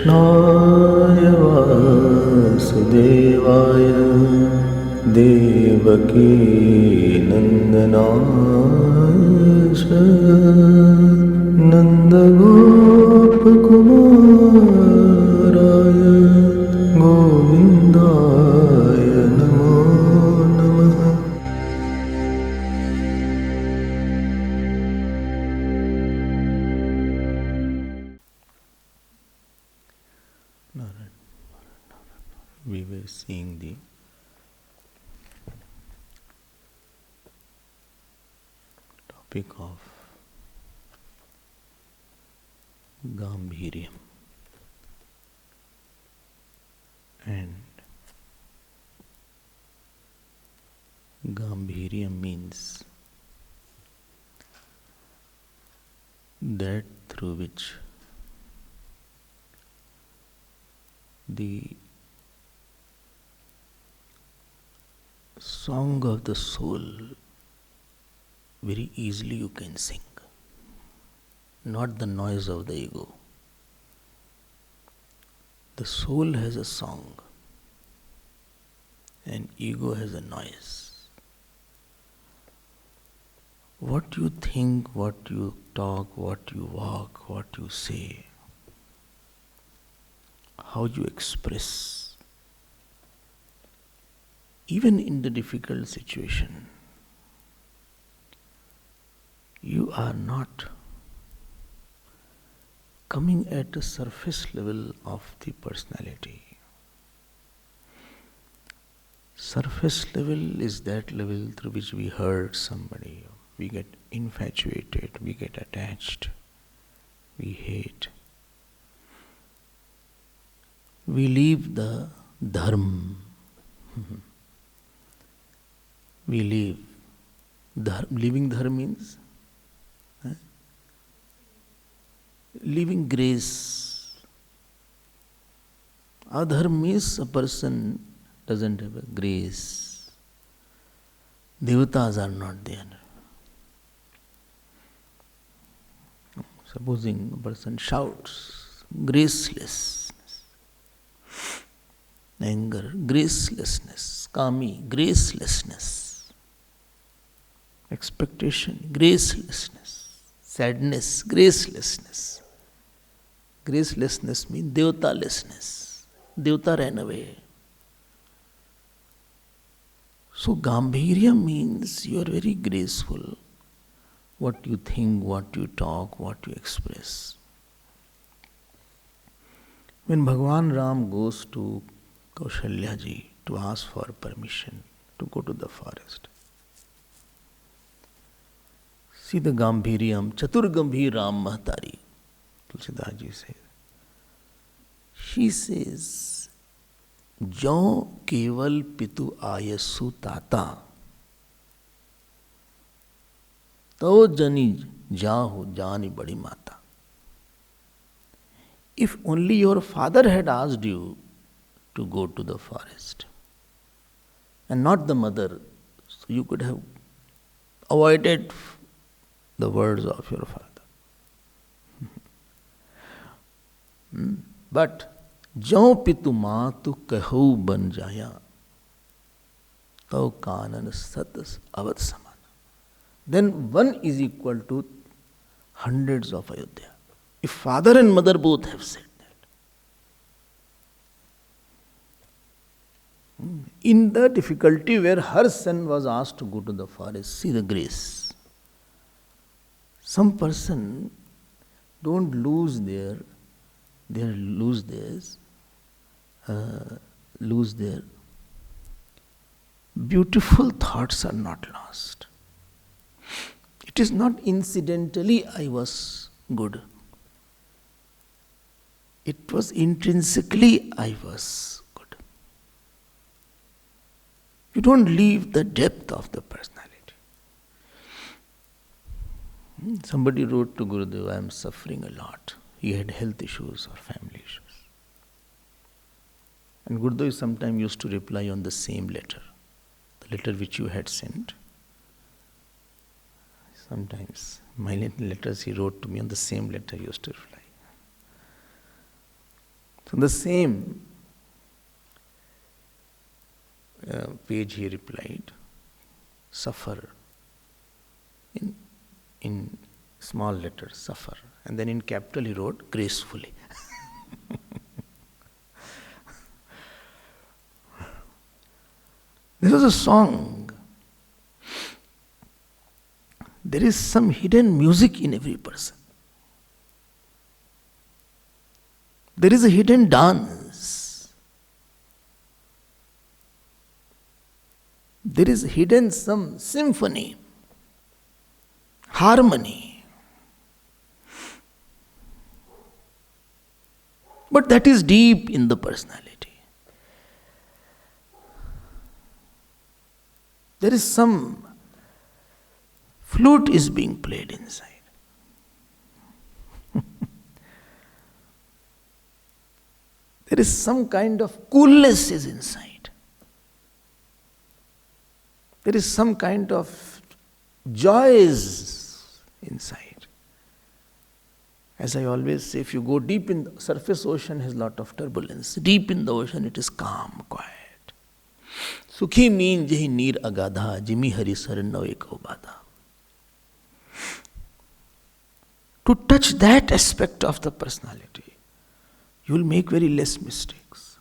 कृष्णाय वासुदेवाय देवकी नन्दनाय च नन्दगोपकुमाराय गोविन्दाय नमो नमः। We were seeing the topic of gambhiryam, and gambhiryam means that through which the song of the soul very easily you can sing, not the noise of the ego. The soul has a song and ego has a noise. What you think, what you talk, what you walk, what you say, how you express, even in the difficult situation, you are not coming at the surface level of the personality. Surface level is that level through which we hurt somebody, we get infatuated, we get attached, we hate. We leave the dharma. We leave. Leaving dharma means leaving grace. Adharma means a person doesn't have a grace. Devatas are not there. Supposing a person shouts, gracelessness. Anger, gracelessness. Kami, gracelessness. Expectation, gracelessness. Sadness, gracelessness. Gracelessness means devatalessness. Devata ran away. So gambhiryam means you are very graceful. What you think, what you talk, what you express. When Bhagavan Ram goes to Kaushalya ji to ask for permission to go to the forest, see the gambhiryam, chatur gambhir ram mahatari, Tulsidas ji says. She says, jo keval pitu ayasu tata, to jani jahu jani badi mata. If only your father had asked you to go to the forest and not the mother, so you could have avoided the words of your father. But jo pitu matu kahu ban jaya, tau kanan satas avad samana. Then one is equal to hundreds of Ayodhya. If father and mother both have said that. In the difficulty where her son was asked to go to the forest, see the grace. Some person don't lose their beautiful thoughts are not lost. It is not incidentally I was good. It was intrinsically I was good. You don't leave the depth of the personality. Somebody wrote to Gurudev, I am suffering a lot. He had health issues or family issues. And Gurudev sometimes used to reply on the same letter, the letter which you had sent. Sometimes my letters he wrote to me on the same letter he used to reply. So the same page he replied, suffer, in small letters, suffer. And then in capital he wrote, gracefully. There was a song. There is some hidden music in every person. There is a hidden dance. There is hidden some symphony, harmony. But that is deep in the personality. There is some flute is being played inside. There is some kind of coolness is inside. There is some kind of joy is inside. As I always say, if you go deep in the surface ocean has a lot of turbulence. Deep in the ocean it is calm, quiet. Sukhi means jehi neer agadha, jimi hari saranno eko badha. To touch that aspect of the personality, you will make very less mistakes.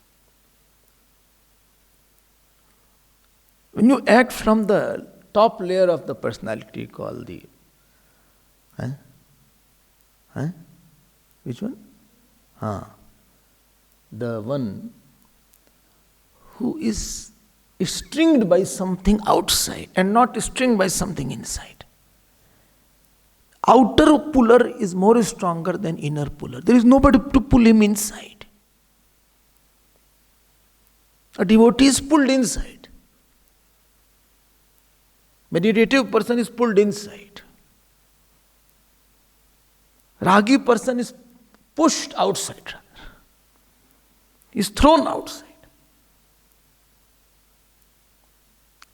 When you act from the top layer of the personality called the... Which one? The one who is stringed by something outside and not stringed by something inside. Outer puller is more stronger than inner puller. There is nobody to pull him inside. A devotee is pulled inside. Meditative person is pulled inside. Ragi person is pushed outside. He is thrown outside.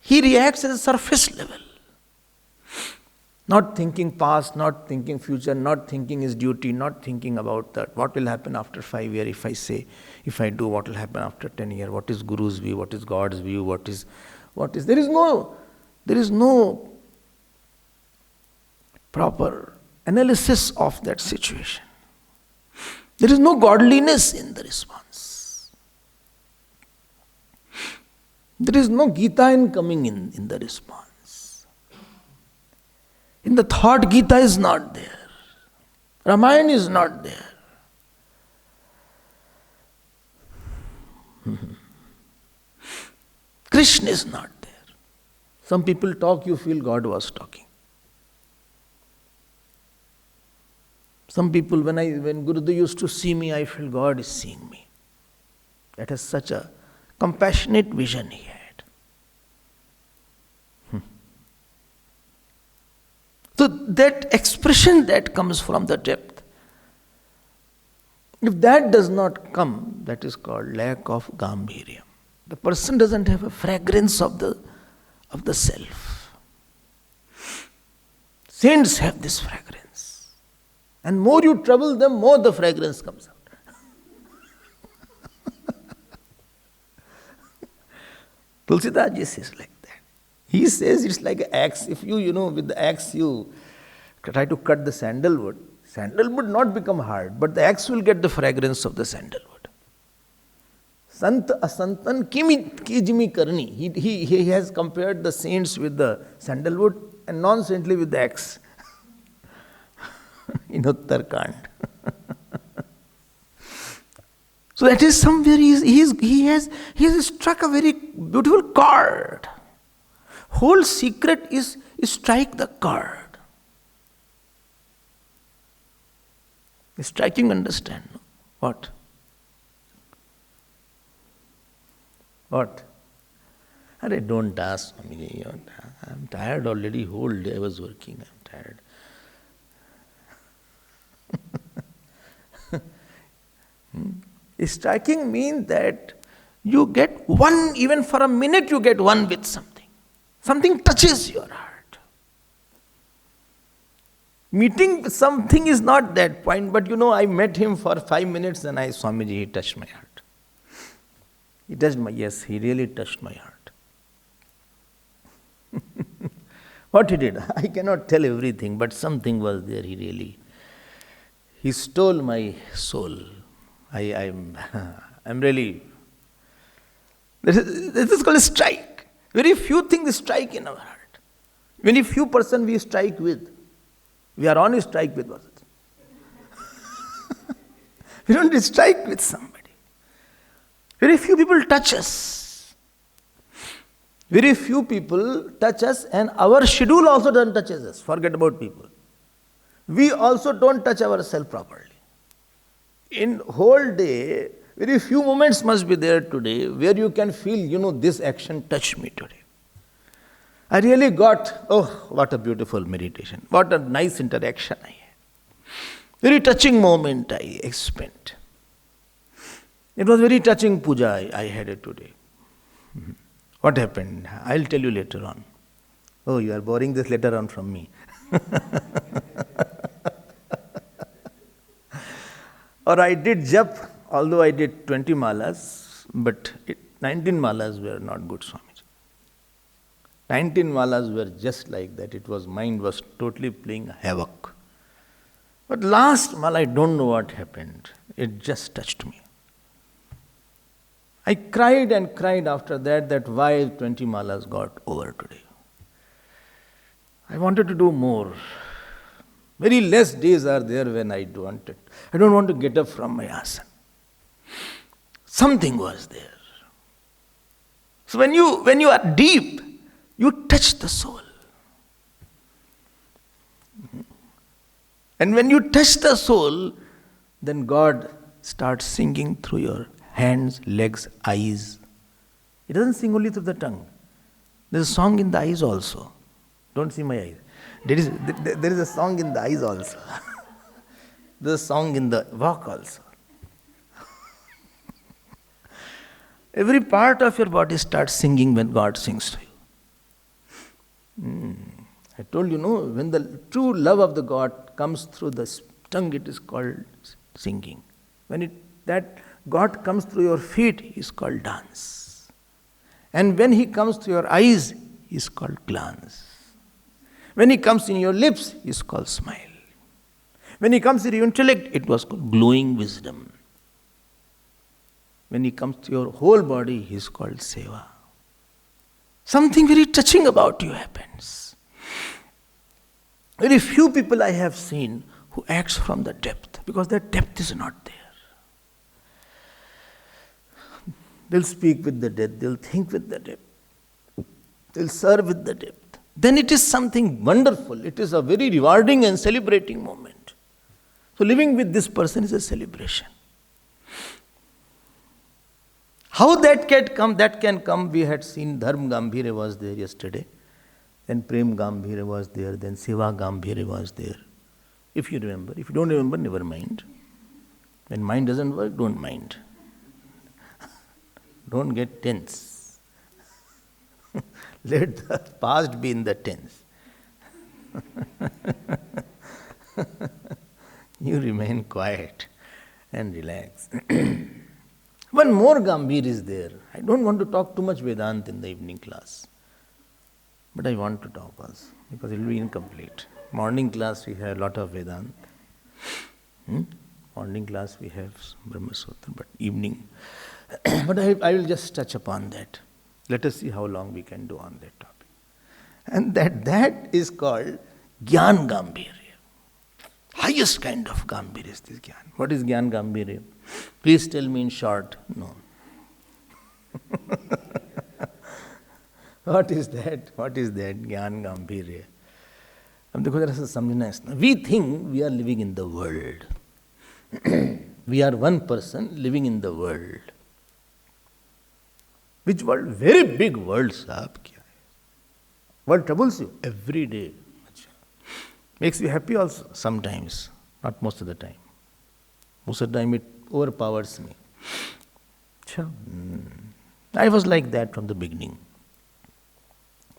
He reacts at the surface level. Not thinking past, not thinking future, not thinking his duty, not thinking about that. What will happen after 5 years if I say, if I do, what will happen after 10 years? What is Guru's view? What is God's view? What is, there is no proper analysis of that situation. There is no godliness in the response. There is no Gita in coming in the response. In the thought, Gita is not there. Ramayana is not there. Krishna is not there. Some people talk, you feel God was talking. Some people, when Gurudev used to see me, I feel God is seeing me. That is such a compassionate vision he had. So that expression that comes from the depth, if that does not come, that is called lack of gambhiryam. The person doesn't have a fragrance of the self. Saints have this fragrance. And more you trouble them, more the fragrance comes out. Tulsidas ji says like that. He says it's like an axe. If you with the axe you try to cut the sandalwood not become hard, but the axe will get the fragrance of the sandalwood. Sant asantan kijmi karni. He has compared the saints with the sandalwood and non-saintly with the axe. In Uttarkand. So that is somewhere he has struck a very beautiful chord. Whole secret is strike the chord. Striking, understand? No? What? What? Arey, don't ask me. I'm tired already. Whole day I was working. I'm tired. Striking means that you get one, even for a minute you get one with something. Something touches your heart. Meeting something is not that point, but I met him for 5 minutes and Swamiji, he touched my heart. Yes, he really touched my heart. What he did, I cannot tell everything, but something was there, he stole my soul. I'm really, this is called a strike. Very few things strike in our heart. Very few person we strike with. We are on a strike with us. We don't strike with somebody. Very few people touch us. Very few people touch us, and our schedule also doesn't touch us. Forget about people. We also don't touch ourselves properly. In whole day, very few moments must be there today where you can feel, this action touched me today. I really got, what a beautiful meditation. What a nice interaction I had. Very touching moment I spent. It was very touching puja I had it today. What happened? I'll tell you later on. Oh, you are borrowing this later on from me. Or I did jap, although I did 20 malas, but 19 malas were not good, Swamiji. 19 malas were just like that. Mind was totally playing havoc. But last mala, I don't know what happened. It just touched me. I cried and cried after that why 20 malas got over today. I wanted to do more. Very less days are there when I don't want to get up from my asana. Something was there. So when you are deep, you touch the soul. And when you touch the soul, then God starts singing through your hands, legs, eyes. It doesn't sing only through the tongue. There's a song in the eyes also. Don't see my eyes. There is a song in the eyes also. There's a song in the walk also. Every part of your body starts singing when God sings to you. I told you, when the true love of the God comes through the tongue, it is called singing. When that God comes through your feet, he is called dance. And when he comes through your eyes, he is called glance. When he comes in your lips, he is called smile. When he comes in your intellect, it was called glowing wisdom. When he comes to your whole body, he is called seva. Something very touching about you happens. Very few people I have seen who acts from the depth, because that depth is not there. They'll speak with the depth, they'll think with the depth, they'll serve with the depth. Then it is something wonderful. It is a very rewarding and celebrating moment. So living with this person is a celebration. How that can come, we had seen Dharma Gambhirya was there yesterday, then Prem Gambhirya was there, then Seva Gambhirya was there. If you remember. If you don't remember, never mind. When mind doesn't work, don't mind. Don't get tense. Let the past be in the tense. You remain quiet and relax. One more Gambhir is there. I don't want to talk too much Vedanta in the evening class. But I want to talk also, because it will be incomplete. Morning class we have a lot of Vedanta. Morning class we have Brahma Sutra, but evening. But I will just touch upon that. Let us see how long we can do on that topic. And that is called Gyan Gambhirya. Highest kind of Gambhirya is this Gyan. What is Gyan Gambhirya? Please tell me in short. No. What is that? What is that Gyan Gambhirya? We think we are living in the world. We are one person living in the world. Which world? Very big world, sahab. What troubles you? Every day. Makes you happy also sometimes, not most of the time. Most of the time it overpowers me. I was like that from the beginning.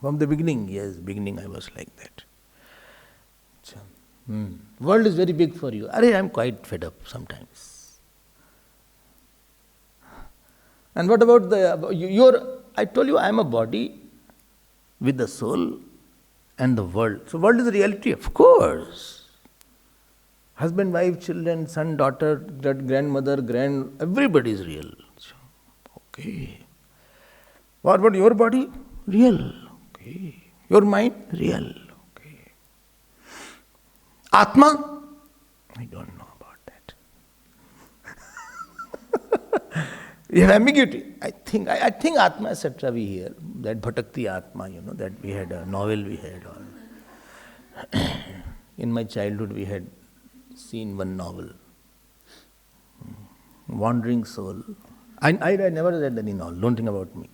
From the beginning, yes, I was like that. World is very big for you. Arey, I'm quite fed up sometimes. And what about I told you I am a body with the soul and the world. So world is a reality, of course. Husband, wife, children, son, daughter, grandmother, everybody is real. Okay. What about your body? Real. Okay. Your mind? Real. Okay. Atma? I don't know about that. We have ambiguity. I think Atma, etc. we hear. That Bhatakti Atma, that we had a novel we had. In my childhood we had seen one novel. Wandering Soul. I never read any novel, don't think about me.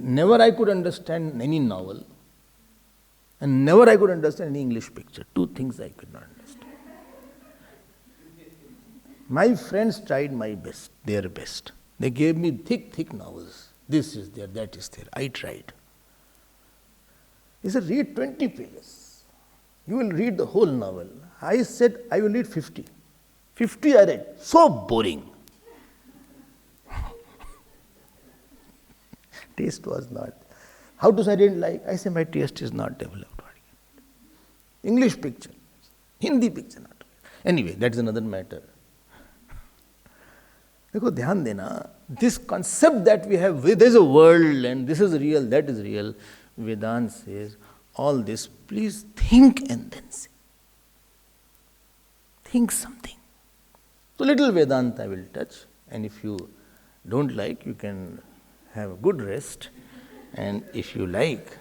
Never I could understand any novel, and never I could understand any English picture. Two things I could not understand. My friends tried their best. They gave me thick novels. This is there, that is there. I tried. He said, read 20 pages. You will read the whole novel. I said, I will read 50. 50 I read. So boring. Taste was not. How to say I didn't like? I say my taste is not developed. English picture, Hindi picture not. Anyway, that is another matter. देखो ध्यान देना, this concept that we have, there is a world and this is real, that is real. Vedanta says, all this, please think and then say. Think something. So little Vedanta I will touch, and if you don't like, you can have a good rest, and if you like,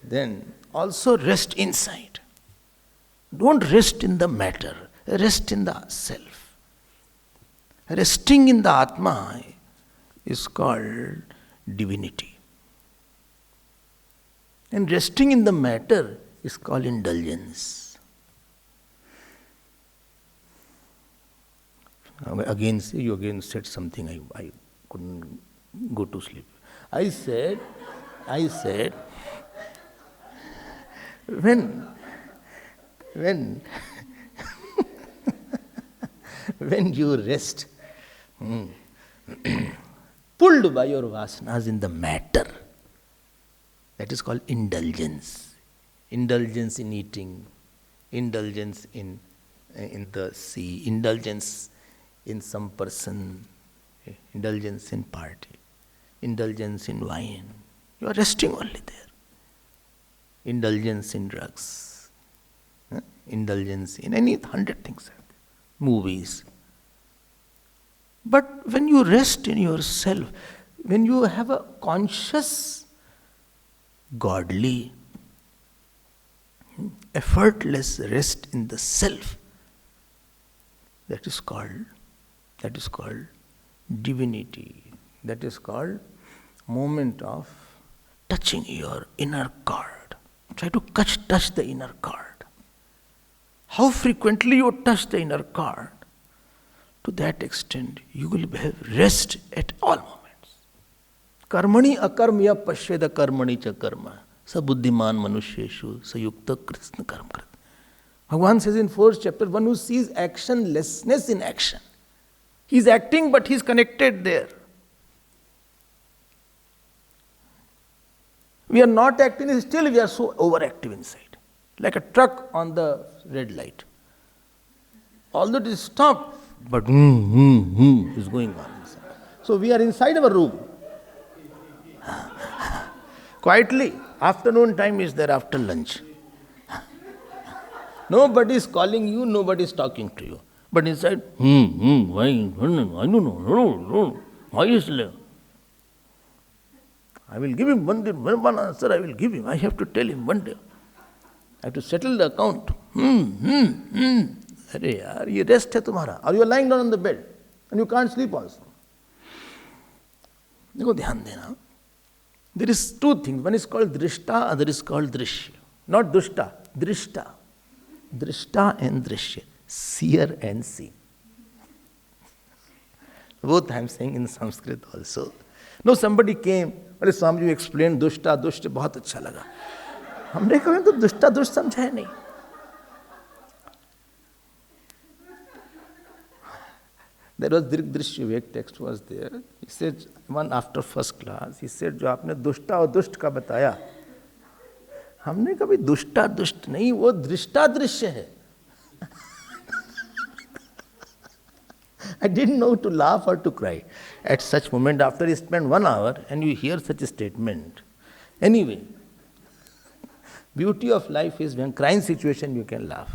then also rest inside. Don't rest in the matter, rest in the self. Resting in the Atma is called divinity. And resting in the matter is called indulgence. You again said something, I couldn't go to sleep. I said, when you rest, pulled by your vasanas in the matter, that is called indulgence. Indulgence in eating, indulgence in the sea, indulgence in some person, indulgence in party, indulgence in wine. You are resting only there. Indulgence in drugs, indulgence in any 100 things, movies. But when you rest in yourself, when you have a conscious, godly, effortless rest in the self, that is called divinity. That is called moment of touching your inner chord. Try to touch the inner chord. How frequently you touch the inner chord, to that extent you will have rest at all moments. Karmani akarmya pashyeda karmani cha karma. Sa buddhiman manusheshu sayukta krishna karma krit. Bhagavan says in 4th chapter, one who sees actionlessness in action. He is acting but he is connected there. We are not acting, still we are so overactive inside. Like a truck on the red light. Although it is stopped, but is going on inside. So we are inside our room. Quietly, afternoon time is there after lunch. Nobody is calling you, nobody is talking to you. But inside, why? I don't know. Why is there? I will give him one answer, I will give him. I have to tell him one day. I have to settle the account. Arey yaar, ye rest hai tumhara. Or you are lying down on the bed and you can't sleep also. Dekho, dhyan dena. There is two things. One is called drishta, other is called drishya. Not dushta, drishta. Drishta and drishya. Seer and see. Both I am saying in Sanskrit also. No, somebody came, अरे Swami ji explained दुष्टा दुष्ट बहुत अच्छा लगा. हमने कहा तो दुष्टा दुष्ट समझा नहीं. There was Drishya Vivek text was there. He said, one after first class, he said, जो आपने दुष्टा और दुष्ट का बताया, हमने कभी दुष्टा दुष्ट नहीं, वो दृष्टा दृश्य है. I didn't know to laugh or to cry at such moment after you spend 1 hour and you hear such a statement. Anyway, beauty of life is when crying situation you can laugh.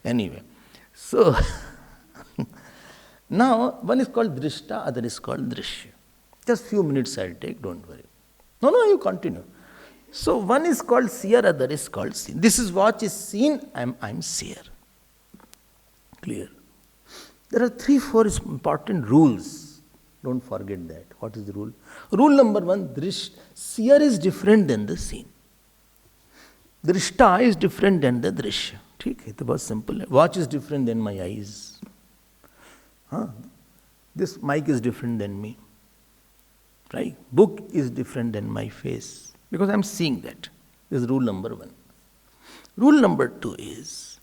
Anyway, so now one is called drishta, other is called drishya. Just few minutes I'll take, don't worry. No, you continue. So one is called seer, other is called seen. This is what is seen, I'm seer. Clear? There are 3-4 important rules. Don't forget that. What is the rule? Rule number 1, seer is different than the seen. Drishta is different than the drishya. ठीक है, तो बहुत simple है. Watch is different than my eyes. This mic is different than me. Right? Book is different than my face. Because I'm seeing that. This is rule number 1. Rule number 2 is,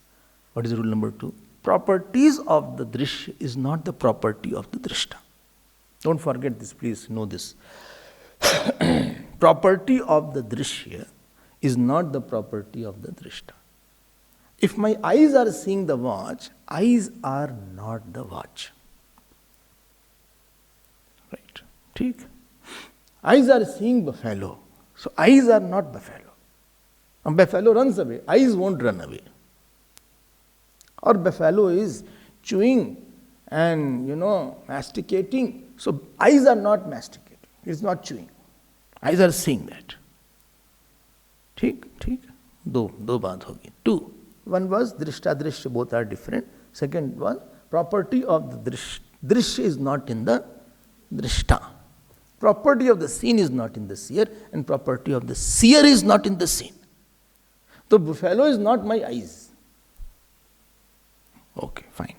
what is rule number 2? Properties of the drishya is not the property of the drishta. Don't forget this, please know this. Property of the drishya is not the property of the drishta. If my eyes are seeing the watch, eyes are not the watch. Right? ठीक? Eyes are seeing buffalo. So eyes are not buffalo. A buffalo runs away. Eyes won't run away. Or buffalo is chewing and, masticating. So eyes are not masticating. It's not chewing. Eyes are seeing that. ठीक? दो बात होगी. 2. One was drishta, drishya, both are different. Second one, property of the drishya is not in the drishta. Property of the seen is not in the seer, and property of the seer is not in the seen. So buffalo is not my eyes. Okay, fine.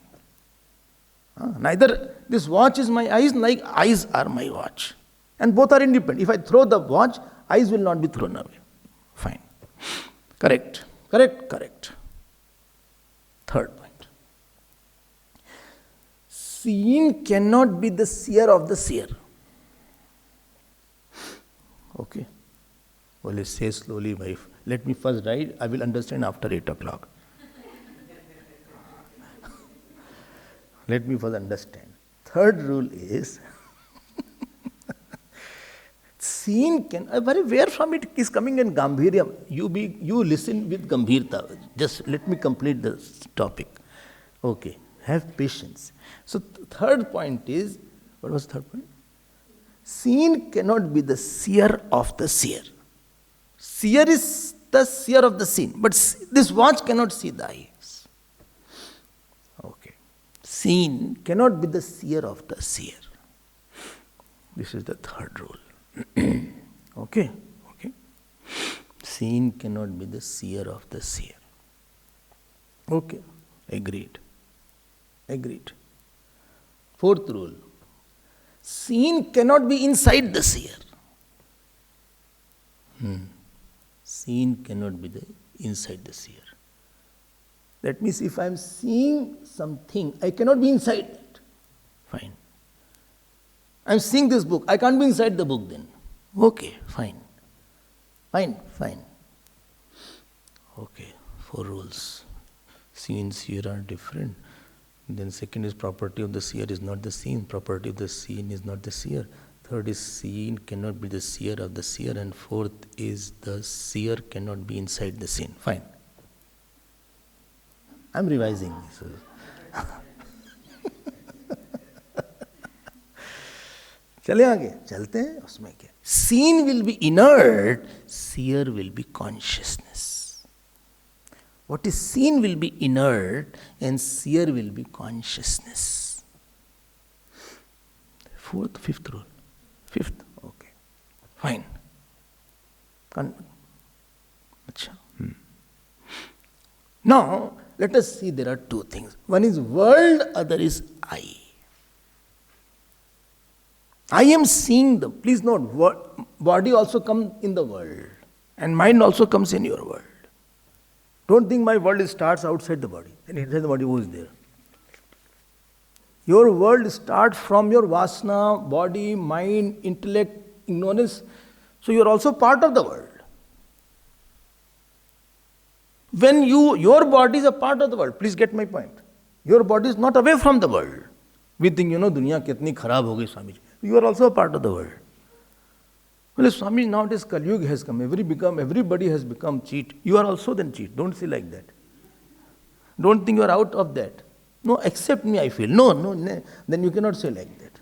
Neither this watch is my eyes, like eyes are my watch. And both are independent. If I throw the watch, eyes will not be thrown away. Fine. Correct. Third point. Seen cannot be the seer of the seer. Okay. Well, say slowly, wife. Let me first write. I will understand after 8 o'clock. Let me first understand. Third rule is seen can. Where from it is coming in gambhiryam? You listen with gambhirta. Just let me complete this topic. Okay. Have patience. So third point is, what was the third point? Seen cannot be the seer of the seer. Seer is the seer of the seen, but this watch cannot see the eyes. Okay. Seen cannot be the seer of the seer. This is the third rule. Okay. Seen cannot be the seer of the seer. Okay. Agreed. Fourth rule. Seen cannot be inside the seer. Seen cannot be inside the seer. That means if I am seeing something, I cannot be inside it. Fine. I am seeing this book. I can't be inside the book then. Okay, fine. Okay, 4 rules. Seen, seer are different. Then second is property of the seer is not the seen. Property of the seen is not the seer. Third is seen cannot be the seer of the seer. And fourth is the seer cannot be inside the seen. Fine. I'm revising. चले आगे चलते हैं उसमें क्या Seen will be inert, seer will be consciousness. What is seen will be inert and seer will be consciousness. Fifth rule. Okay. Fine. Now, let us see there are 2 things. One is world, other is I. I am seeing them. Please note, body also comes in the world and mind also comes in your world. Don't think my world starts outside the body. And inside the body, who is there? Your world starts from your vasana, body, mind, intellect, ignorance. So you are also part of the world. When your body is a part of the world, please get my point. Your body is not away from the world. We think, dunya kitni kharab ho gayi, Swamiji. You are also a part of the world. Well, Swami, nowadays Kali Yuga has come. Everybody has become cheat. You are also then cheat. Don't say like that. Don't think you are out of that. No, accept me, I feel. No. Then you cannot say like that.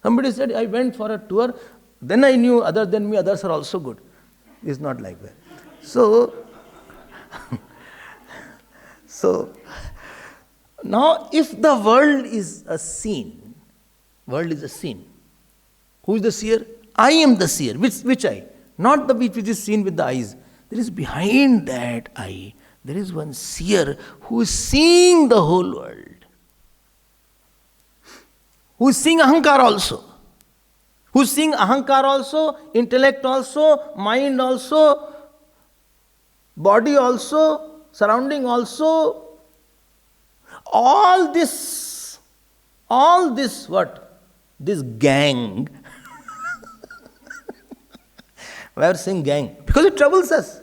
Somebody said, I went for a tour. Then I knew other than me, others are also good. It's not like that. So, now if the world is a scene, who is the seer? I am the seer. Which eye? Not the which is seen with the eyes. There is behind that eye, there is one seer who is seeing the whole world. Who is seeing ahankar also. Who is seeing ahankar also, intellect also, mind also, body also, surrounding also. All this what? This gang. Why are you saying gang? Because it troubles us.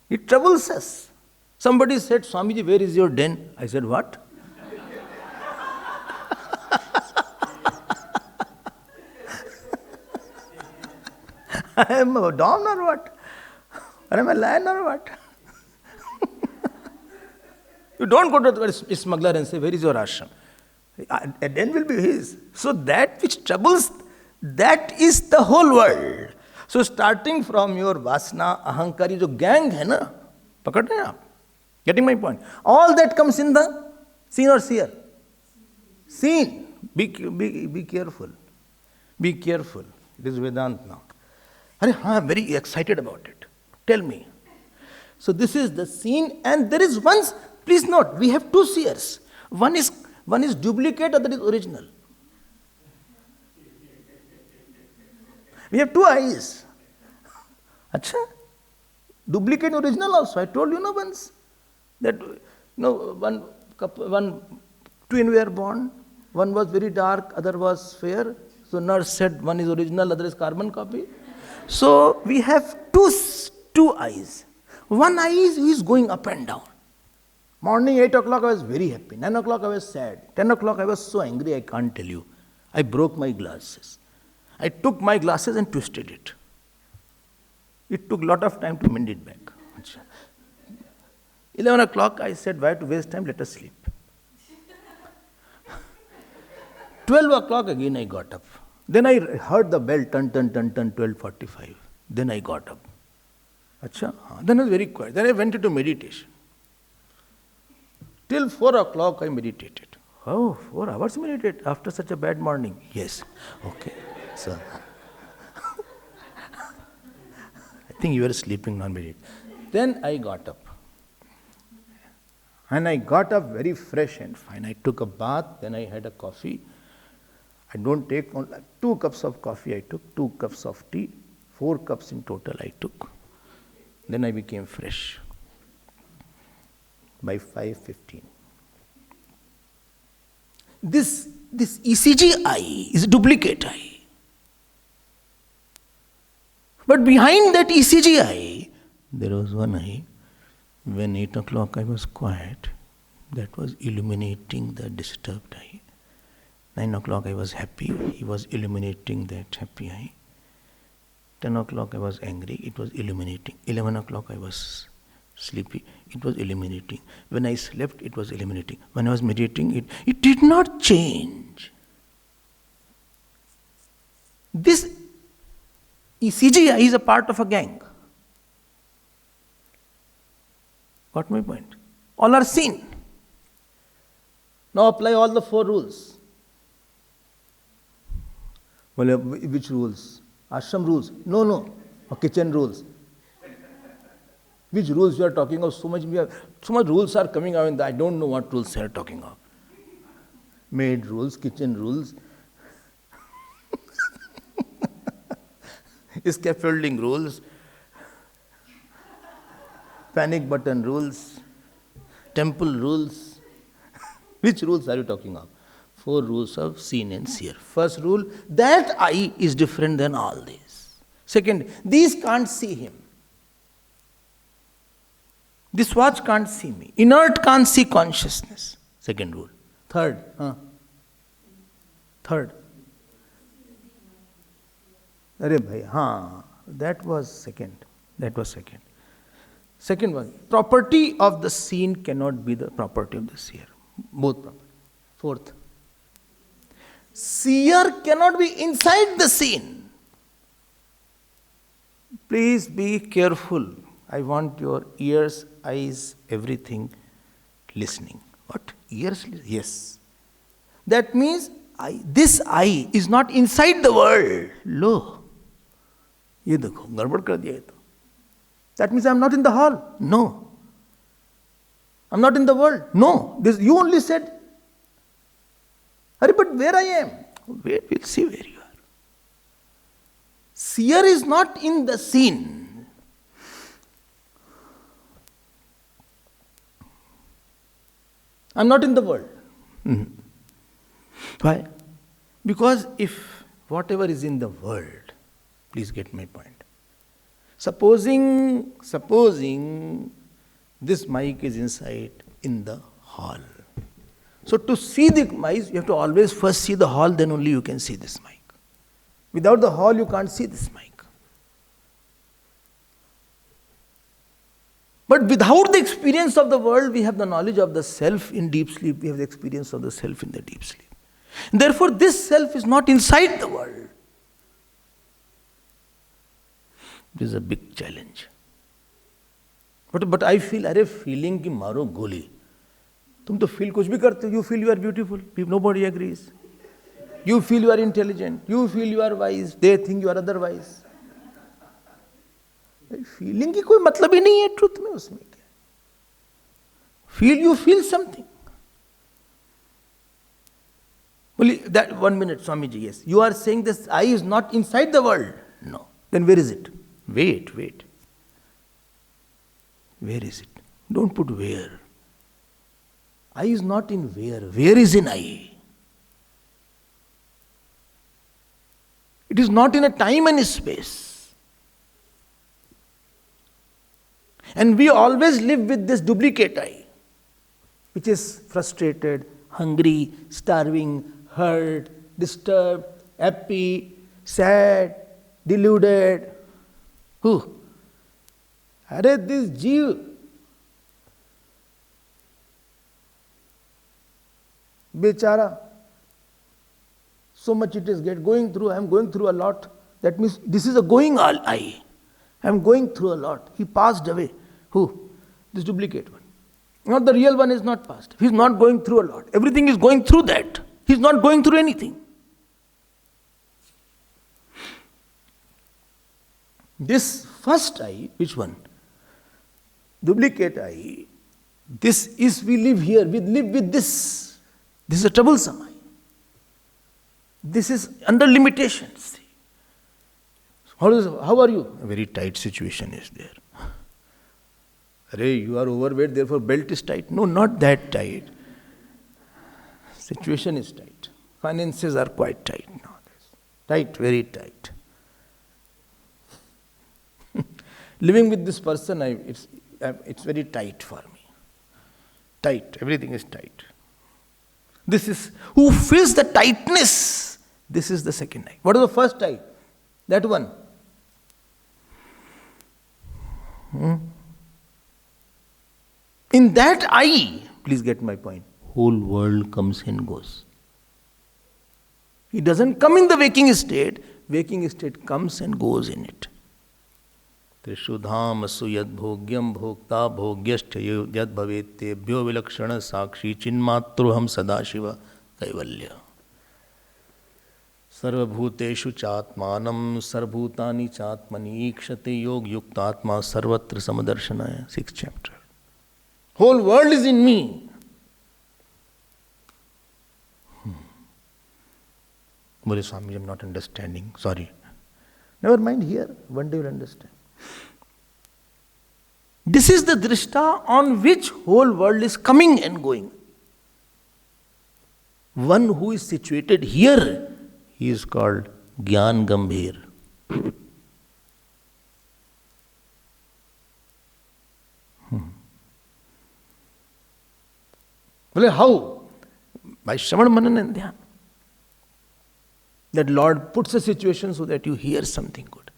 It troubles us. Somebody said, Swamiji, where is your den? I said, what? I am a don or what? Or am I a lion or what? You don't go to the smuggler and say, where is your ashram? A den will be his. So that which troubles, that is the whole world. So starting from your vasana, ahankari, jo gang hai na, pakad rahe aap? Getting my point? All that comes in the seen or seer? Seen. Be careful. Be careful. It is Vedanta now. I am very excited about it. Tell me. So this is the scene, and there is one, please note, we have two seers. One is duplicate, other is original. We have two eyes. Acha? Duplicate original also. I told you once that one twin were born. One was very dark, other was fair. So nurse said one is original, other is carbon copy. So we have two eyes. One eye is going up and down. Morning 8 o'clock I was very happy. 9 o'clock I was sad. 10 o'clock I was so angry I can't tell you. I broke my glasses. I took my glasses and twisted it. It took a lot of time to mend it back. 11 o'clock I said, why to waste time, let us sleep. 12 o'clock again I got up. Then I heard the bell, turn, 12:45. Then I got up. Achha? Then I was very quiet. Then I went into meditation. Till 4 o'clock I meditated. Oh, 4 hours meditate after such a bad morning? Yes. Okay. So, I think you were sleeping, not meditating. Then I got up. And I got up very fresh and fine. I took a bath, then I had a coffee. I don't take only 2 cups of coffee I took, 2 cups of tea, 4 cups in total I took. Then I became fresh by 5:15. This ECG eye is a duplicate eye. But behind that ECG eye, there was one eye. When 8 o'clock I was quiet, that was illuminating the disturbed eye. 9 o'clock I was happy, he was illuminating that happy eye. 10 o'clock I was angry, it was illuminating. 11 o'clock I was sleepy, it was illuminating. When I slept, it was illuminating. When I was meditating, it did not change. This ECG eye is a part of a gang. Got my point? All are seen. Now apply all the 4 rules. Well, which rules? Ashram rules? No. Or kitchen rules? Which rules you are talking of? So much rules are coming out, and I don't know what rules they are talking of. Maid rules, kitchen rules, scaffolding rules, panic button rules, temple rules. Which rules are you talking of? 4 rules of seen and seer. First rule, that I is different than all these. Second, these can't see him. This watch can't see me. Inert can't see consciousness. Second rule. Third. Arey bhai, that was second. Second one, property of the seen cannot be the property of the seer. Both property. Fourth, seer cannot be inside the scene. Please be careful. I want your ears, eyes, everything listening. What? Ears? Yes. That means this I is not inside the world. Lo. Ye dekho, garbad kar diya hai to. That means I am not in the hall. No. I am not in the world. No. You only said. But where I am? Wait, we'll see where you are. Seer is not in the scene. I am not in the world. Why? Because if whatever is in the world, please get my point. Supposing this mic is inside in the hall. So to see the mic, you have to always first see the hall, then only you can see this mic. Without the hall, you can't see this mic. But without the experience of the world, we have the knowledge of the self in deep sleep. We have the experience of the self in the deep sleep. Therefore, this self is not inside the world. This is a big challenge. But I feel, feeling ki maro goli. तुम तो feel कुछ भी करते हो. You feel you are beautiful. Nobody agrees. You feel you are intelligent. You feel you are wise. They think you are otherwise. Feeling की कोई मतलब ही नहीं है truth में उसमें क्या. Feel you feel something. Well, that 1 minute, Swamiji, yes. You are saying this I is not inside the world. No. Then where is it? Wait. Where is it? Don't put where. I is not in where. Where is in I? It is not in a time and space. And we always live with this duplicate I, which is frustrated, hungry, starving, hurt, disturbed, happy, sad, deluded. Who? This Jeev. Bechara. So much it is going through. I am going through a lot. That means this is a going all I. I am going through a lot. He passed away. Who? This duplicate one. Not the real one is not passed. He is not going through a lot. Everything is going through that. He is not going through anything. This first I, which one? Duplicate I. This is, we live here. We live with this. This is a troublesome I. This is under limitations. How are you? A very tight situation is there. You are overweight, therefore belt is tight. No, not that tight. Situation is tight. Finances are quite tight nowadays. Tight, very tight. Living with this person, it's very tight for me. Tight, everything is tight. This is, who feels the tightness? This is the second I. What is the first I? That one. In that I, please get my point, whole world comes and goes. He doesn't come in the waking state comes and goes in it. Trishu dhamasu yad bhogyam bhokta bhogyashcha yad bhavettebhyo vilakshana sakshi chinmatruham sadashiva kaivalya. Sarvabhuteshu chatmanam sarvbhutani chatmani ikshate yog yuktatma sarvatra samadarsanaya. 6th chapter. Whole world is in me. Bole Swami, I am not understanding. Sorry. Never mind here. One day you will understand. This is the drishta on which whole world is coming and going. One who is situated here, he is called Gyan Gambhir. Well, how? By Shravan, Manan and Dhyan. That Lord puts a situation so that you hear something good.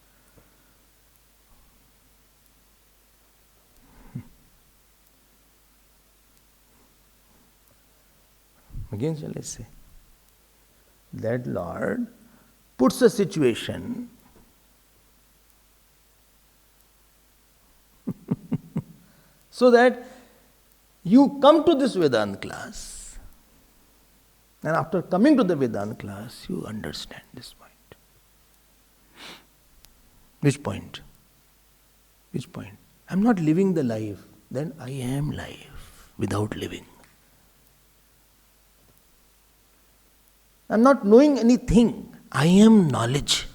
Again, shall I say? That Lord puts a situation so that you come to this Vedanta class, and after coming to the Vedanta class, you understand this point. Which point? Which point? I am not living the life, then I am life without living. I am not knowing anything, I am knowledge.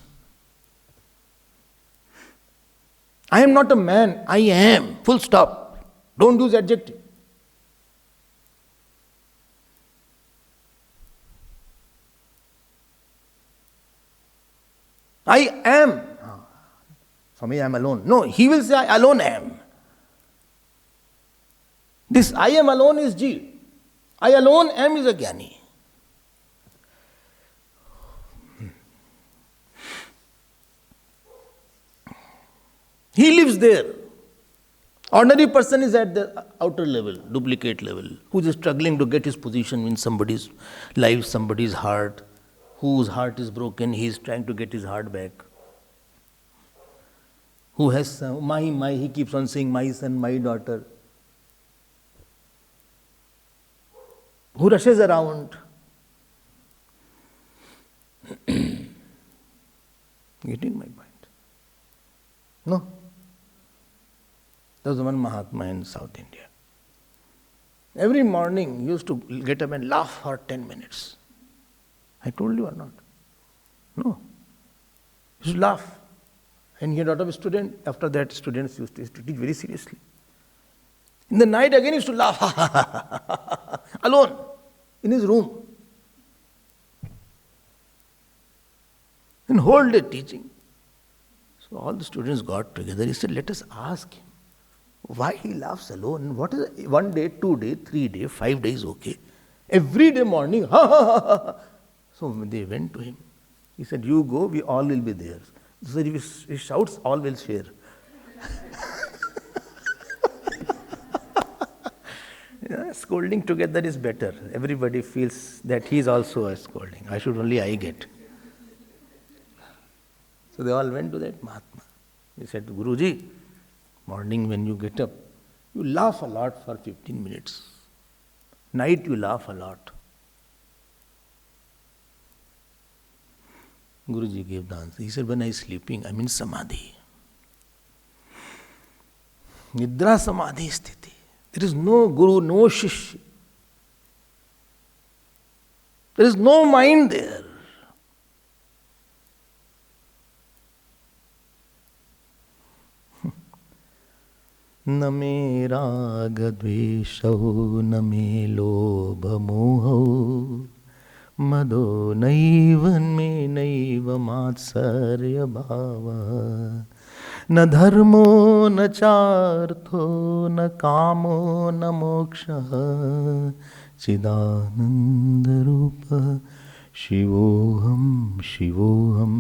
I am not a man, I am, full stop. Don't use adjective. I am. For me, I am alone. No, he will say, I alone am. This I am alone is Ji. I alone am is a Jnani. He lives there. Ordinary person is at the outer level, duplicate level, who is struggling to get his position in somebody's life, somebody's heart, whose heart is broken, he is trying to get his heart back. Who has my, he keeps on saying my son, my daughter. Who rushes around. Getting my point? No. There was one Mahatma in South India. Every morning he used to get up and laugh for 10 minutes. I told you or not? No. He used to laugh. And he had a lot of students. After that, students used to teach very seriously. In the night again he used to laugh. Alone. In his room. And whole day teaching. So all the students got together. He said, let us ask him why he laughs alone. What is it? 1 day, 2 days, 3 days, 5 days, okay. Every day morning, ha ha ha ha. So they went to him. He said, you go, we all will be there. So if he shouts, all will share. Yeah, scolding together is better. Everybody feels that he is also a scolding. I should only I get. So they all went to that Mahatma. He said, Guruji, morning when you get up, you laugh a lot for 15 minutes. Night you laugh a lot. Guruji gave the answer. He said, when I am sleeping, I am in samadhi. Nidra samadhi sthiti. There is no guru, no shishya. There is no mind there. न मे राग द्वेषौ न मे लोभ मोहौ मदो नैव मे नैव मात्सर्य भावः न धर्मो न चार्थो न कामो न मोक्षः चिदानंद रूप शिवोहम शिवोहम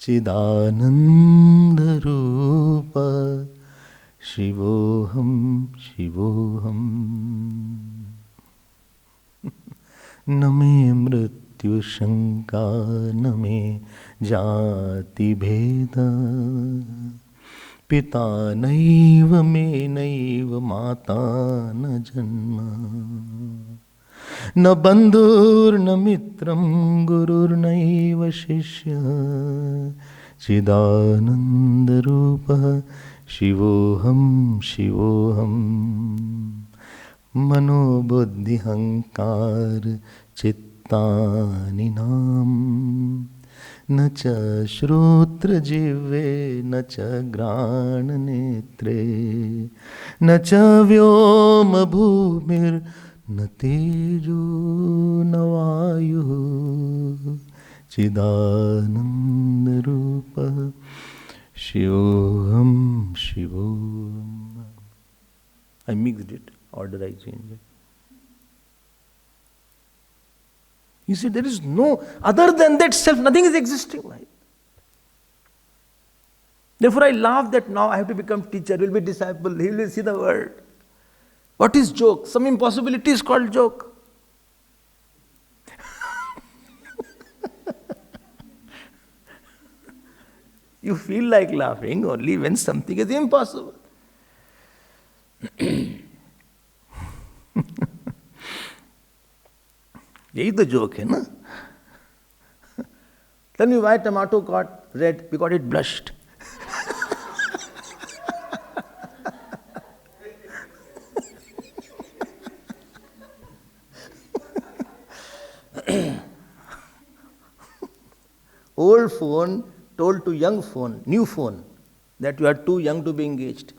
चिदानंद रूप शिवोहम शिवोहम न मे मृत्यु शंका न मे जाति भेद पिता नैव मे नैव माता न जन्म न बंधुर्न मित्रं गुरुर्नैव शिष्यः चिदानंद रूपः शिवोहम शिवोहम मनोबुद्धिहंकार चित्तानि नाम न च श्रोत्र जिह्वे न च घ्राण नेत्रे न च व्योम भूमिर न तेजो न वायु चिदानंद रूप शिवोहम शिवोहम. I mixed it, order I changed it. You see, there is no, other than that self, nothing is existing. Right? Therefore, I laugh that now I have to become teacher, will be disciple, he will see the world. What is joke? Some impossibility is called joke. You feel like laughing only when something is impossible. यही तो joke है ना. Tell me why tomato got red? Because it blushed. Old phone told to young phone, new phone, that you are too young to be engaged.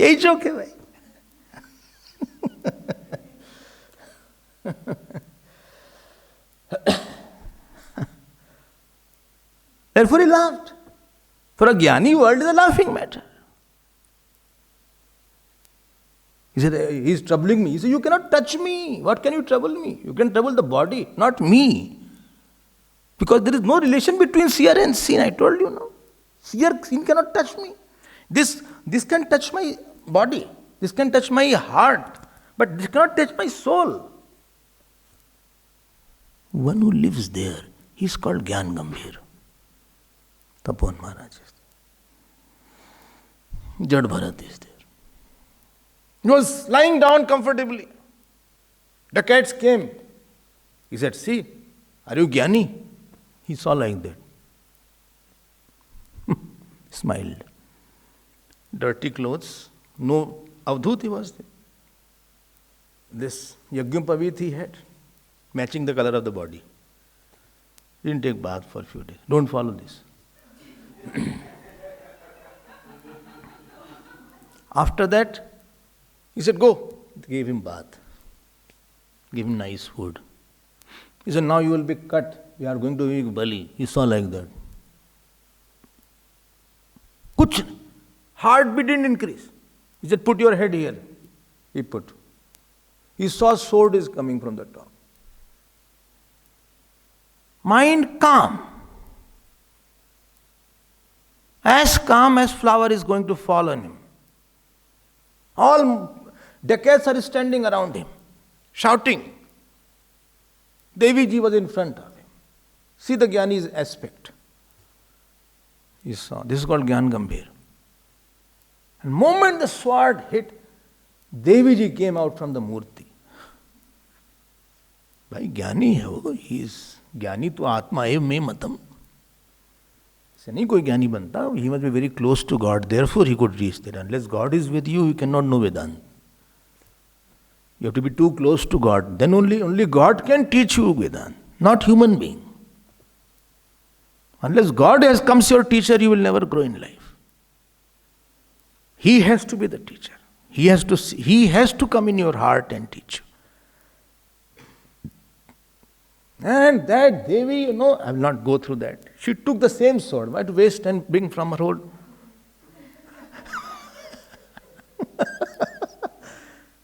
यही joke है भाई. Therefore he laughed. For a jnani, world is a laughing matter. He said, he is troubling me. He said, you cannot touch me. What can you trouble me? You can trouble the body, not me. Because there is no relation between seer and seen. I told you, no. Seer, seen cannot touch me. This can touch my body. This can touch my heart. But this cannot touch my soul. One who lives there, he is called Gyan Gambhir. Tapon Maharaj is there. Jad Bharat is there. He was lying down comfortably. The cats came. He said, see, are you Gyani? He saw like that. Smiled. Dirty clothes. No avdhuti was there. This Yajñapavit he had, matching the color of the body. Didn't take bath for a few days. Don't follow this. After that, he said, go. They gave him bath. Give him nice food. He said, now you will be cut. We are going to make bali. He saw like that. Kuch. Heartbeat didn't increase. He said, put your head here. He put. He saw sword is coming from the top. Mind calm. As calm as flower is going to fall on him. All decades are standing around him, shouting. Devi ji was in front of him. See the Jnani's aspect. He saw. This is called Gyan Gambhir. And the moment the sword hit, Devi ji came out from the murti. भाई ज्ञानी है वो, he is ज्ञानी तो आत्मा एव में मतम. से नहीं कोई ज्ञानी बनता. He must be very close to God, therefore he could reach there. Unless God is with you can not know Vedanta. You have to be too close to God. Then only God can teach you Vedanta, not human being. Unless God comes your teacher, you will never grow in life. He has to be the teacher. He has to come in your heart and teach you. And that Devi, I will not go through that. She took the same sword. Why to waste and bring from her hold?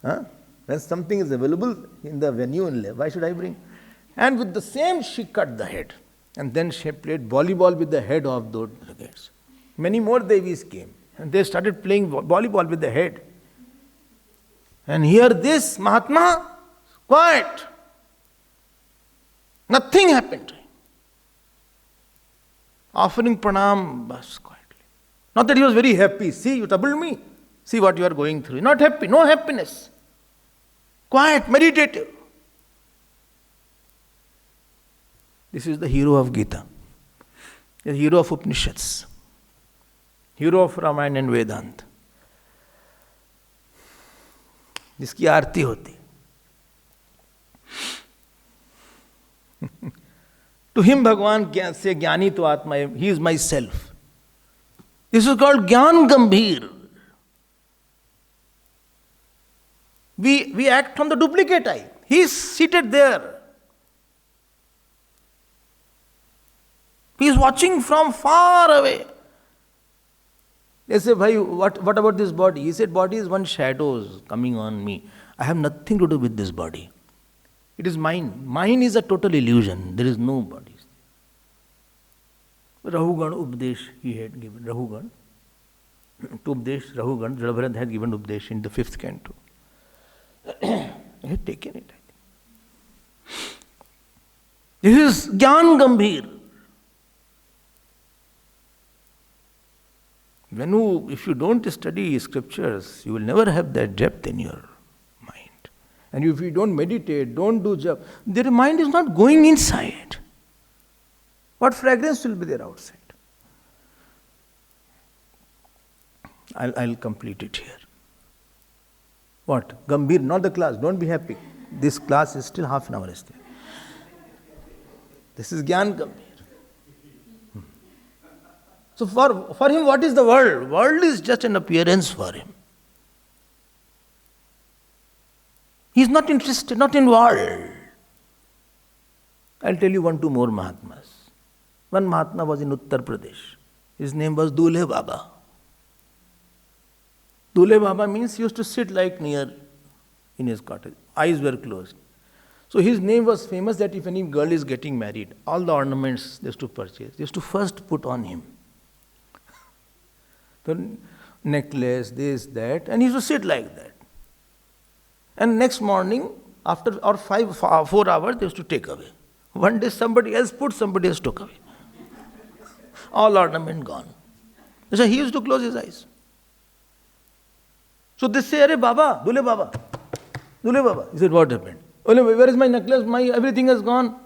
Huh? When something is available in the venue only, why should I bring? And with the same, she cut the head. And then she played volleyball with the head of those brigades. Many more Devis came. And they started playing volleyball with the head. And here this Mahatma, quiet. Nothing happened to him. Offering pranam, bas, quietly. Not that he was very happy. See, you troubled me. See what you are going through. Not happy, no happiness. Quiet, meditative. This is the hero of Gita, the hero of Upanishads, hero of Ramayana and Vedanta. जिसकी आरती होती. To him, Bhagavan say, Jnani to Atma, he is my self. This is called Gyan Gambhir. We act from the duplicate I. He is seated there. He is watching from far away. They say, Bhai, what about this body? He said, body is one shadow coming on me. I have nothing to do with this body. It is mine. Mine is a total illusion. There is no body. Rahugan Updesh he had given. Rahugan. To Updesh, Rahugan, Jadabharad had given Updesh in the 5th canto. He had taken it, I think. This is Gyan Gambhir. If you don't study scriptures, you will never have that depth in your mind. And if you don't meditate, don't do japa, their mind is not going inside. What fragrance will be there outside? I'll complete it here. What? Gambhir, not the class. Don't be happy. This class is still half an hour. Is there. This is Gyan Gambhir. So for him, what is the world? World is just an appearance for him. He is not interested, not in world. I'll tell you 1-2 more Mahatmas. One Mahatma was in Uttar Pradesh. His name was Dulhe Baba. Dulhe Baba means he used to sit like near in his cottage. Eyes were closed. So his name was famous that if any girl is getting married, all the ornaments they used to purchase, they used to first put on him. The necklace, this, that, and he used to sit like that. And next morning, after 4 hours, they used to take away. One day somebody else put, somebody else took away. All ornament gone. So he used to close his eyes. So they say, Arey Baba, Dule Baba. Dule Baba. He said, what happened? Where is my necklace? Everything has gone.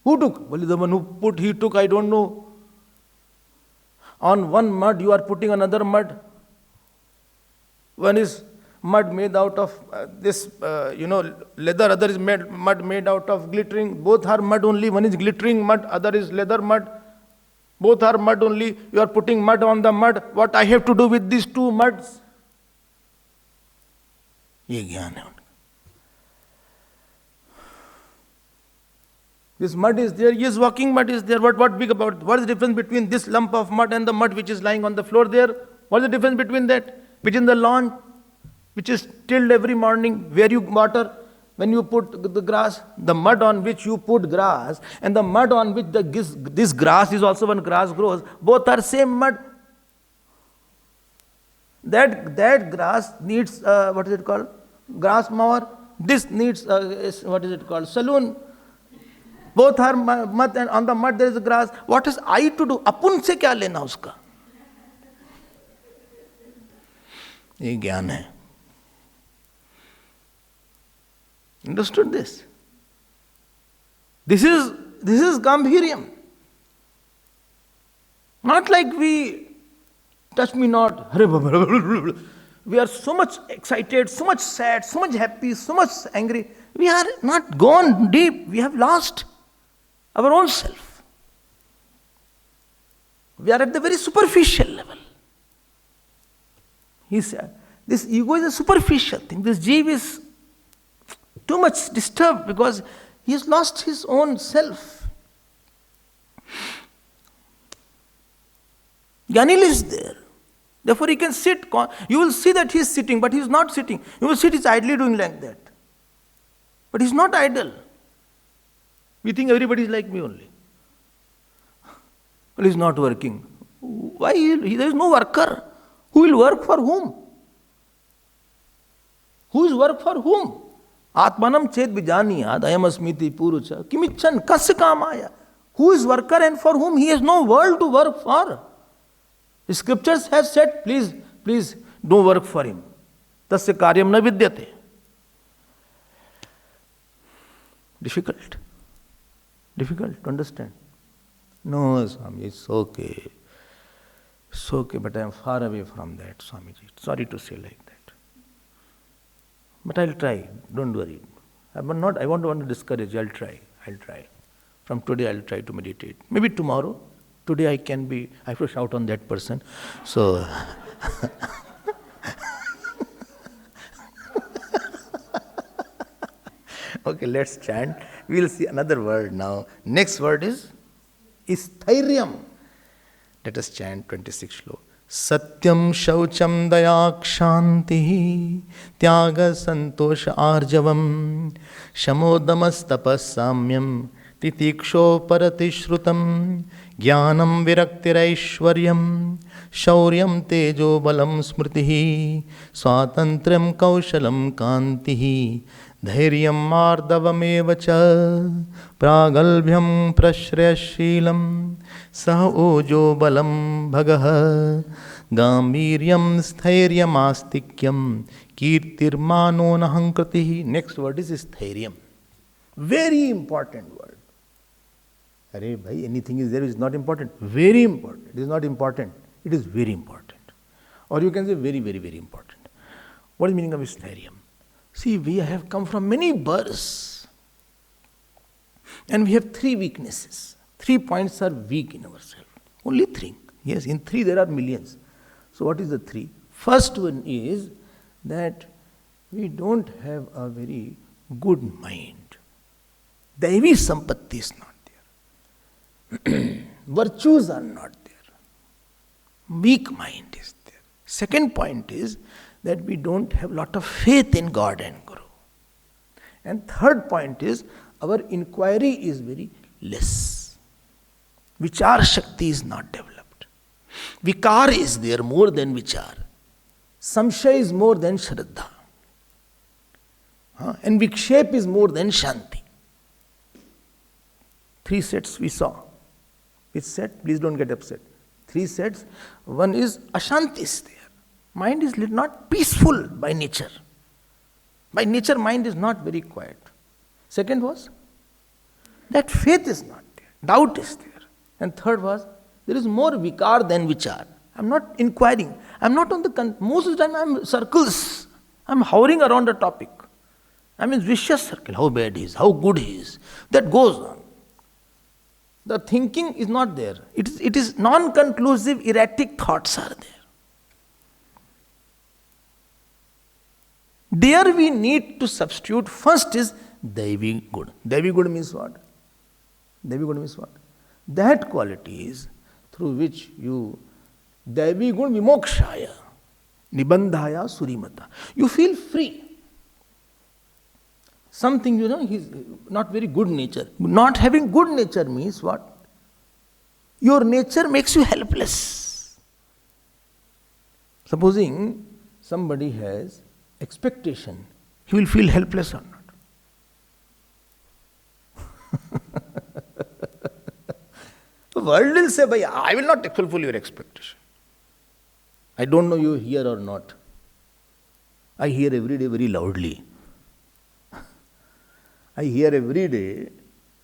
Who took? Well, the one who put, he took, I don't know. On one mud, you are putting another mud. One is mud made out of leather, other is mud made out of glittering. Both are mud only. One is glittering mud, other is leather mud. Both are mud only. You are putting mud on the mud. What I have to do with these 2 muds? Ye gyan hai. This mud is there. Yes, walking mud is there. What big about? What is the difference between this lump of mud and the mud which is lying on the floor there? What is the difference between that? Between the lawn, which is tilled every morning, where you water, when you put the grass, the mud on which you put grass, and the mud on which this grass is also when grass grows, both are same mud. That grass needs, what is it called? Grass mower. This needs, what is it called? Saloon. Both are mud, and on the mud there is grass. What is I to do? Apun se kya lena uska? Ye gyan hai. Understood this? This is gambhiryam. Not like we touch me not. We are so much excited, so much sad, so much happy, so much angry. We are not gone deep. We have lost our own self. We are at the very superficial level. He said, this ego is a superficial thing. This jiva is too much disturbed because he has lost his own self. Jnani lives there. Therefore he can sit. You will see that he is sitting, but he is not sitting. You will see he is idly doing like that. But he is not idle. We think everybody is like me only. Well, he is not working. Why? There is no worker. Who will work for whom? Who is work for whom? Atmanam chet bijaniyad ayam asmiti purucha kimichan kasya kamaya. Who is worker and for whom? He has no world to work for. The scriptures have said, please don't work for him. Tasya karyam na vidyate. Difficult to understand. No, Swami, it's okay. It's okay, but I am far away from that, Swamiji. Sorry to say like that. But I'll try. Don't worry. I won't want to discourage you. I'll try. From today I'll try to meditate. Maybe tomorrow. Today I have to shout on that person. So, okay, let's chant. We'll see another word now. Next word is Sthairyam. Let us chant 26 shloka. Satyam shaucham daya kshanti tyaga santosha arjavam shamodamas tapas samyam titiksho paratishrutam jnanam viraktiraishwaryam shauryam tejo balam smritihi swatantriyam kaushalam kantihi dhairyam mardavam cha pragalbhyam prashrayashilam sah ojo balam bhagah gambhiryam sthairyam astikyam kirtirmano nahankratihi. Next word is sthairyam. Very important word. Arey bhai, anything is there is not important. Very important. It is not important. It is very important. Or you can say very, very, very important. What is the meaning of sthairyam? See, we have come from many births. And we have 3 weaknesses. 3 points are weak in ourselves. Only 3. Yes, in 3 there are millions. So what is the 3? First one is that we don't have a very good mind. Daivi sampatti is not there. Virtues are not there. Weak mind is there. Second point is that we don't have lot of faith in God and Guru. And third point is our inquiry is very less. Vichar Shakti is not developed. Vikar is there more than Vichar. Samshay is more than Shraddha. And Vikshep is more than Shanti. 3 sets we saw. Which set? Please don't get upset. 3 sets. One is Ashanti is there. Mind is not peaceful by nature. By nature, mind is not very quiet. Second was that faith is not there. Doubt is there. And third was there is more vikar than vichar. I'm not inquiring. I'm not on the... Most of the time I'm circles. I'm hovering around a topic. I'm in vicious circle. How bad he is. How good he is. That goes on. The thinking is not there. It is non-conclusive, erratic thoughts are there. There we need to substitute. First is Daivi Gud. Daivi Gud means what? Daivi Gud means what? That quality is through which you Daivi Gud Vimokshaya Nibandhaya Surimata. You feel free. Something, he's not very good nature. Not having good nature means what? Your nature makes you helpless. Supposing somebody has expectation, he will feel helpless or not? The world will say, I will not fulfill your expectation. I don't know you hear or not. I hear every day very loudly. I hear every day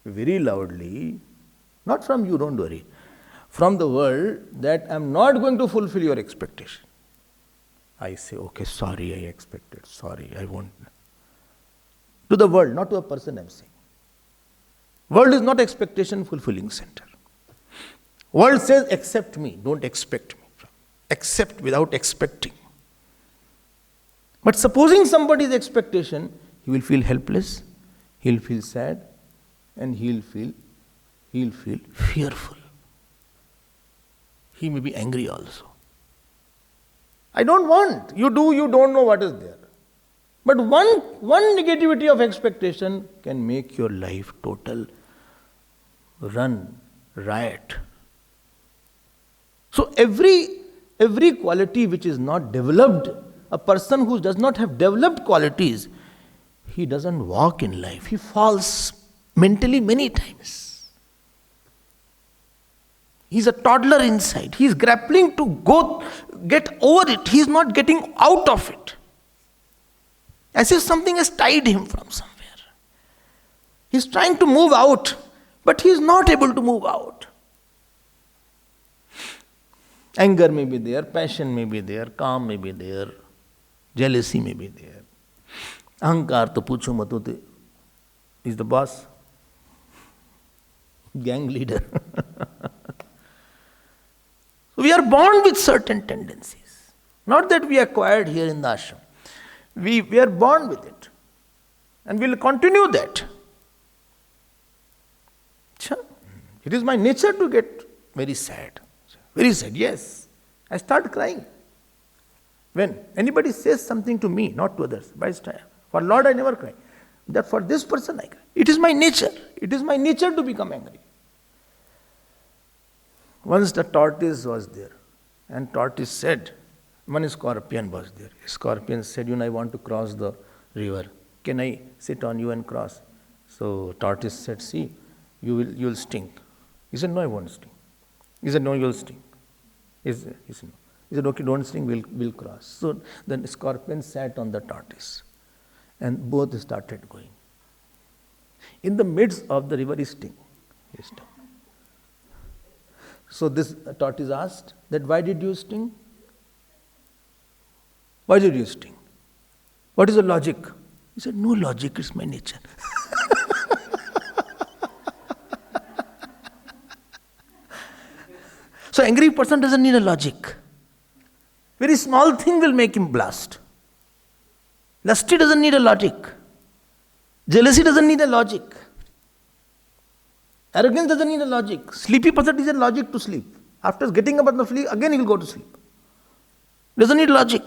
very loudly, not from you, don't worry, from the world that I am not going to fulfill your expectation. I say, okay, sorry, I expected, sorry, I won't. To the world, not to a person I am saying. World is not expectation fulfilling center. World says, accept me, don't expect me. Accept without expecting. But supposing somebody's expectation, he will feel helpless, he'll feel sad, and he'll feel fearful. He may be angry also. I don't want. You don't know what is there. But one negativity of expectation can make your life total riot. So every quality which is not developed, a person who does not have developed qualities, he doesn't walk in life. He falls mentally many times. He's a toddler inside. He's grappling to get over it. He's not getting out of it. As if something has tied him from somewhere. He's trying to move out, but he's not able to move out. Anger may be there, passion may be there, calm may be there, jealousy may be there. Ahankar to pucho matote is the boss. gang leader. We are born with certain tendencies. Not that we acquired here in the ashram. We are born with it. And we will continue that. It is my nature to get very sad. Very sad, yes. I start crying. When anybody says something to me, not to others, for Lord I never cry. That for this person I cry. It is my nature. It is my nature to become angry. Once the tortoise was there, and tortoise said, one scorpion was there. Scorpion said, I want to cross the river. Can I sit on you and cross? So tortoise said, see, you will sting. He said, no, I won't sting. He said, no, you will sting. He said, no. He said, okay, don't sting, we'll cross. So then scorpion sat on the tortoise, and both started going. In the midst of the river, he sting. He stung. So this tortoise asked that, why did you sting? Why did you sting? What is the logic? He said, no logic, it's my nature. So angry person doesn't need a logic. Very small thing will make him blast. Lusty doesn't need a logic. Jealousy doesn't need a logic. Arrogance doesn't need a logic. Sleepy person needs a logic to sleep. After getting up on the sleep, again he will go to sleep. Doesn't need logic.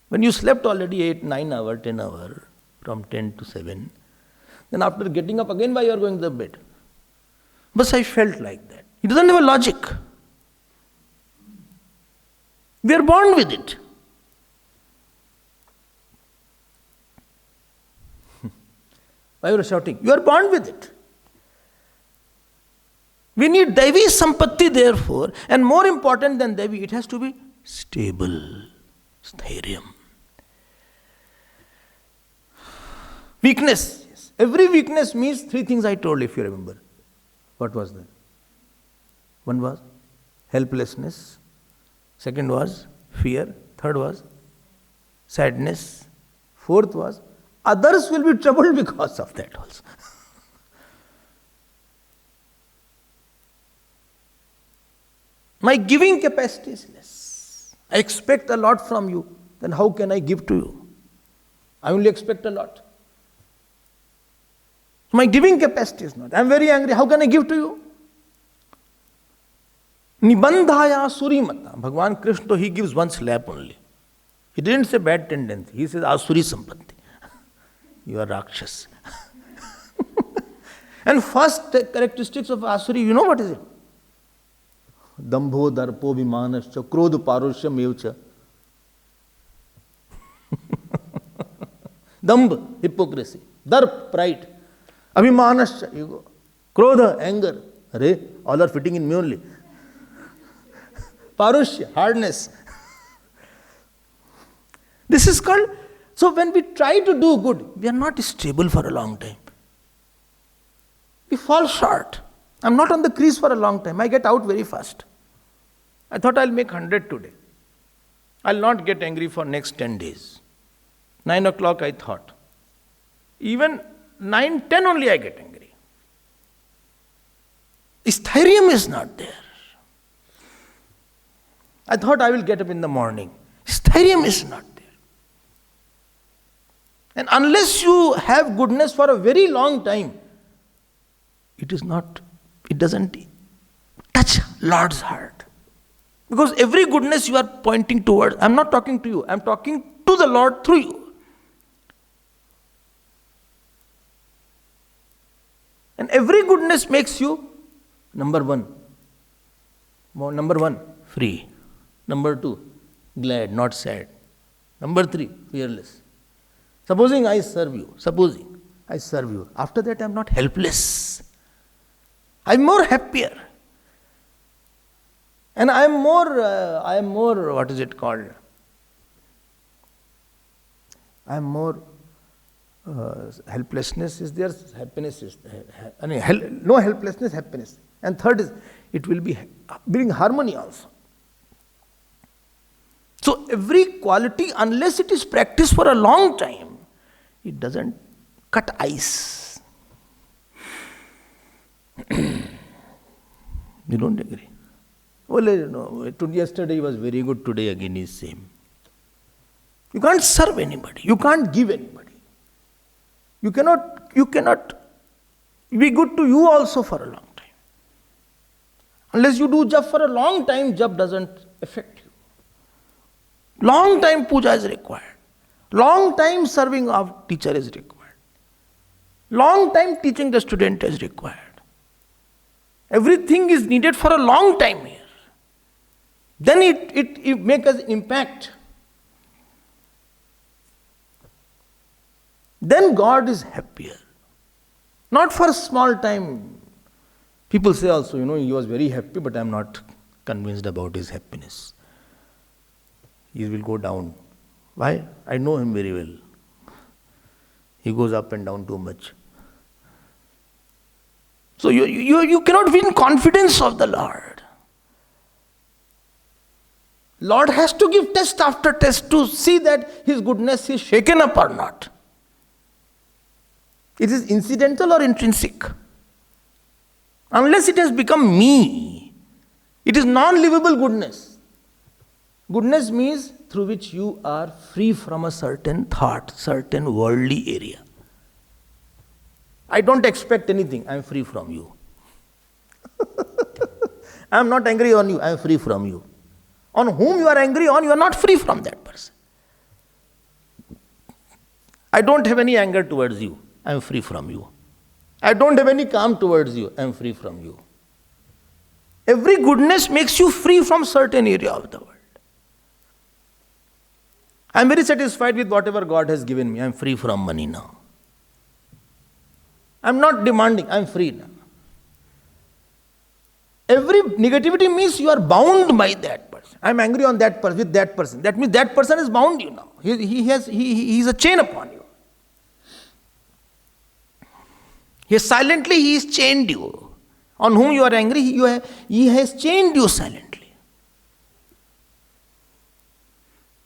When you slept already 8, 9 hours, 10 hours, from 10 to 7, then after getting up again, why you are going to the bed? But I felt like that. He doesn't have a logic. We are born with it. Why you are shouting? You are born with it. We need Devi Sampatti therefore, and more important than Devi, it has to be stable. Sthairiam. Weakness. Yes. Every weakness means 3 things I told, if you remember. What was that? One was helplessness. Second was fear. Third was sadness. Fourth was others will be troubled because of that also. My giving capacity is less. I expect a lot from you. Then how can I give to you? I only expect a lot. My giving capacity is not. I am very angry. How can I give to you? Nibandhaya surimata. Bhagavan Krishna, he gives one slap only. He didn't say bad tendency. He says asuri sampatti. You are Rakshas. And first characteristics of asuri, you know what is it? Dambho, darpo, vimanascha, krodh, parushya, mevcha. Dambh, hypocrisy. Darp, pride. Abhimanascha, ego. Krodha, anger. Arey, all are fitting in me only. Parushya, hardness. This is called, so when we try to do good, we are not stable for a long time. We fall short. I am not on the crease for a long time. I get out very fast. I thought I will make 100 today. I will not get angry for next 10 days. 9 o'clock I thought. Even 9, 10 only I get angry. Sthairiam is not there. I thought I will get up in the morning. Sthairiam is not there. And unless you have goodness for a very long time, it doesn't touch Lord's heart. Because every goodness you are pointing towards, I am not talking to you, I am talking to the Lord through you. And every goodness makes you, number one, free. Number 2, glad, not sad. Number 3, fearless. Supposing I serve you. After that I am not helpless. I am more happier. And I am more, what is it called? I am more, helplessness is there, happiness is there. No helplessness, happiness. And third is, it will bring harmony also. So every quality, unless it is practiced for a long time, it doesn't cut ice. You don't agree? Well, yesterday he was very good, today again he is same. You can't serve anybody. You can't give anybody. You cannot be good to you also for a long time. Unless you do jap for a long time, jap doesn't affect you. Long time puja is required. Long time serving of teacher is required. Long time teaching the student is required. Everything is needed for a long time here. Then it makes an impact. Then God is happier. Not for a small time. People say also, he was very happy, but I am not convinced about his happiness. He will go down. Why? I know him very well. He goes up and down too much. So you cannot win confidence of the Lord. Lord has to give test after test to see that his goodness is shaken up or not. It is incidental or intrinsic. Unless it has become me, it is non-livable goodness. Goodness means through which you are free from a certain thought, certain worldly area. I don't expect anything, I am free from you. I am not angry on you, I am free from you. On whom you are angry on, you are not free from that person. I don't have any anger towards you, I am free from you. I don't have any calm towards you, I am free from you. Every goodness makes you free from certain area of the world. I am very satisfied with whatever God has given me, I am free from money now. I am not demanding, I am free now. Every negativity means you are bound by that person. I am angry on that person, with that person. That means that person has bound you now. He is a chain upon you. He has chained you. On whom you are angry, he has chained you silently.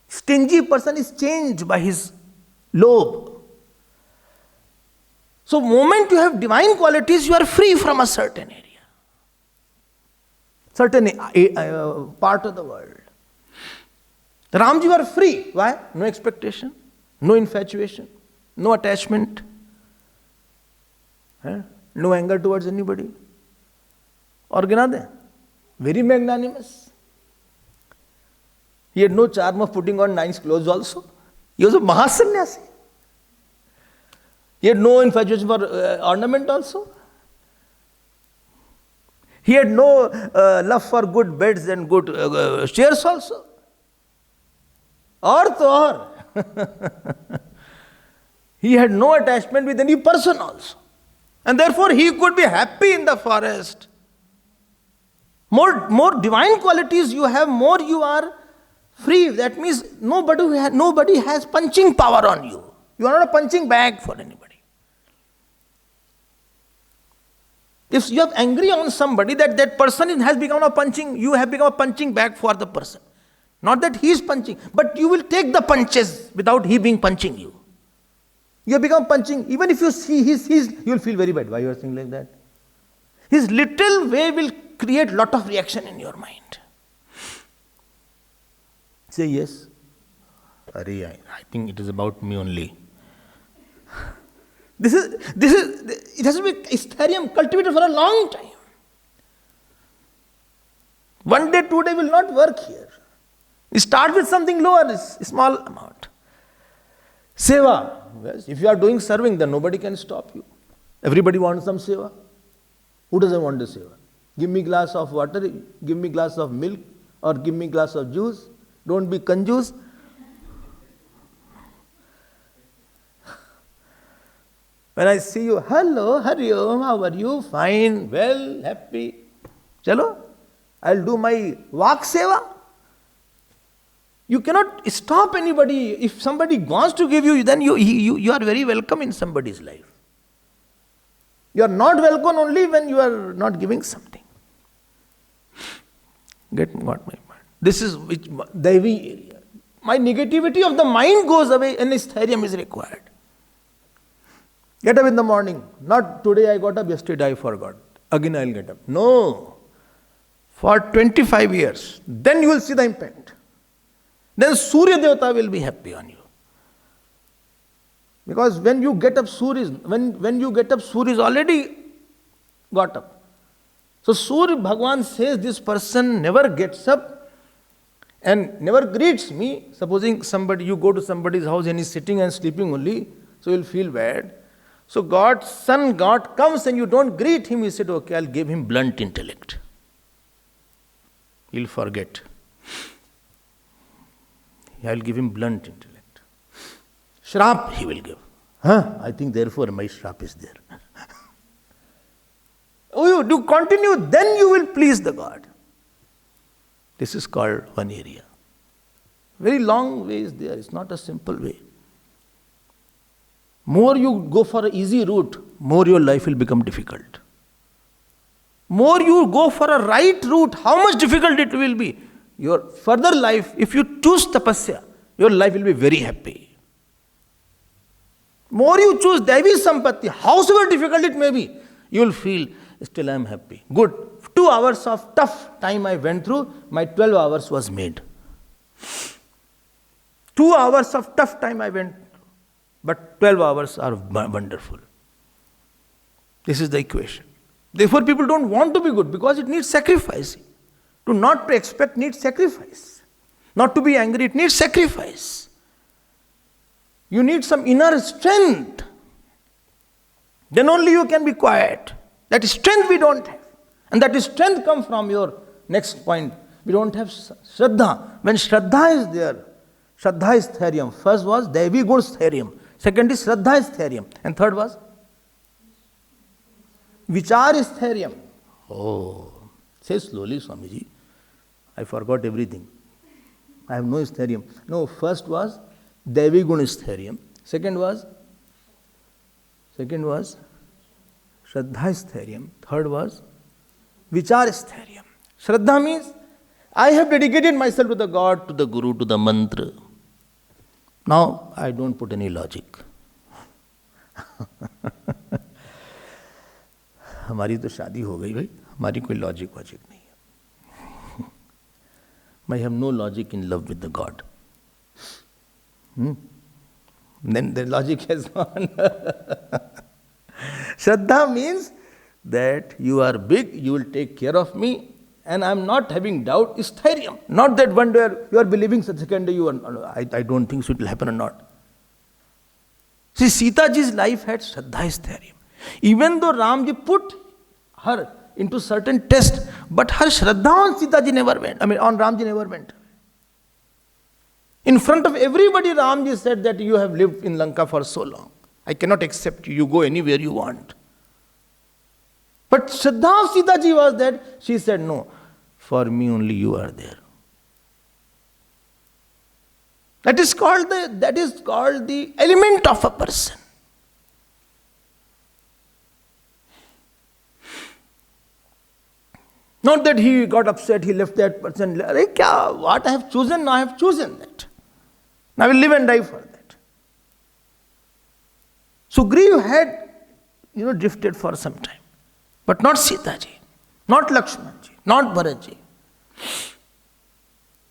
Stingy person is changed by his lobe. So, moment you have divine qualities, you are free from a certain area, certain part of the world. Ramji, you are free. Why? No expectation, no infatuation, no attachment, no anger towards anybody. Or ginade, very magnanimous. He had no charm of putting on nice clothes also. He was a Mahasannyasi. He had no infatuation for ornament also. He had no love for good beds and good chairs also. Or. He had no attachment with any person also. And therefore he could be happy in the forest. More divine qualities you have, more you are free. That means nobody has punching power on you. You are not a punching bag for anybody. If you are angry on somebody, that person has become you have become a punching bag for the person. Not that he is punching, but you will take the punches without he being punching you. You have become punching. Even if you see you will feel very bad. Why you are saying like that? His little way will create lot of reaction in your mind. Say yes. I think it is about me only. It has to be Ethereum cultivated for a long time. One day, 2 days will not work here. You start with something lower, a small amount. Seva. Yes, if you are doing serving, then nobody can stop you. Everybody wants some seva. Who doesn't want the seva? Give me glass of water, give me glass of milk, or give me glass of juice. Don't be conjuice. When I see you, hello, Hari Om, how are you? Fine, well, happy. Chalo, I'll do my Vak Seva. You cannot stop anybody. If somebody wants to give you, then you are very welcome in somebody's life. You are not welcome only when you are not giving something. Get what my mind. This is Devi area. My negativity of the mind goes away and Ethereum is required. Get up in the morning. Not today I got up, yesterday I forgot. again I'll get up. No. For 25 years. Then you will see the impact. Then Surya Devata will be happy on you. Because when you get up, Surya is already got up. So Surya Bhagavan says this person never gets up and never greets me. Supposing you go to somebody's house and he's sitting and sleeping only, so you'll feel bad. So Son God comes and you don't greet him. He said, okay, I'll give him blunt intellect. He'll forget. I'll give him blunt intellect. Shrap he will give. I think therefore my shrap is there. Oh, you do continue, then you will please the God. This is called one area. Very long way is there. It's not a simple way. More you go for an easy route, more your life will become difficult. More you go for a right route, how much difficult it will be. Your further life, if you choose tapasya, your life will be very happy. More you choose Devi Sampatti, howsoever difficult it may be, you will feel, still I am happy. Good. 2 hours of tough time I went through, my 12 hours was made. 2 hours of tough time I went through, but 12 hours are wonderful. This is the equation. Therefore, people don't want to be good because it needs sacrificing. To not expect needs sacrifice. Not to be angry, it needs sacrifice. You need some inner strength. Then only you can be quiet. That strength we don't have. And that strength comes from your next point. We don't have shraddha. When shraddha is there, shraddha is therium. First was Devi Guns therium. Second is shraddha is therium. And third was Vichar is therium. Oh, say slowly, Swamiji. I forgot everything. I have no therium. No, first was Devi Gun is therium. Second was Shraddha is therium. Third was Vichar is therium. Shraddha means I have dedicated myself to the God, to the Guru, to the mantra. Now I don't put any logic. हमारी तो शादी हो गई भाई, हमारी कोई logic वॉजिक नहीं है. I have no logic in love with the God. Then the logic has gone. Shraddha means that you are big, you will take care of me, and I am not having doubt, is therium. Not that one day you are believing, second day you are, I don't think so it will happen or not. See, Sita ji's life had Shraddha is therium. Even though Ramji put her into certain test, but her Shraddha on Sita ji never went. On Ramji never went. In front of everybody, Ramji said that you have lived in Lanka for so long. I cannot accept you. You go anywhere you want. But Shraddha of Sita ji was that she said, no, for me only you are there. That is called the element of a person. Not that he got upset, he left that person. What I have chosen, now I have chosen that. Now I will live and die for that. Sugriva had, drifted for some time. But not Sita ji, not Lakshman ji, not Bharat ji.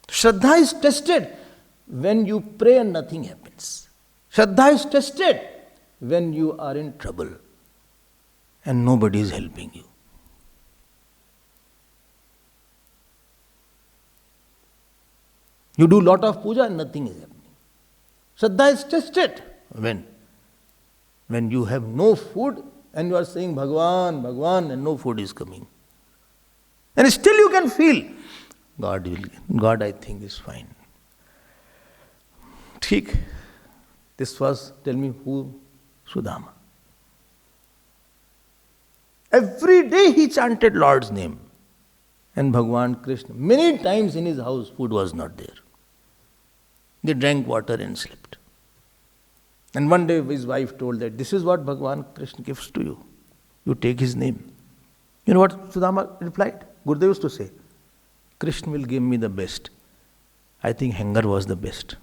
Shraddha is tested when you pray and nothing happens. Shraddha is tested when you are in trouble and nobody is helping you. You do lot of puja and nothing is happening. Shraddha is tested when you have no food and you are saying Bhagavan, Bhagavan, and no food is coming. And still you can feel, God I think is fine. Theek. This was, tell me who? Sudama. Every day he chanted Lord's name. And Bhagavan Krishna, many times in his house, food was not there. They drank water and slept. And one day his wife told that, this is what Bhagavan Krishna gives to you. You take his name. You know what Sudama replied? Gurudev used to say, Krishna will give me the best. I think hunger was the best.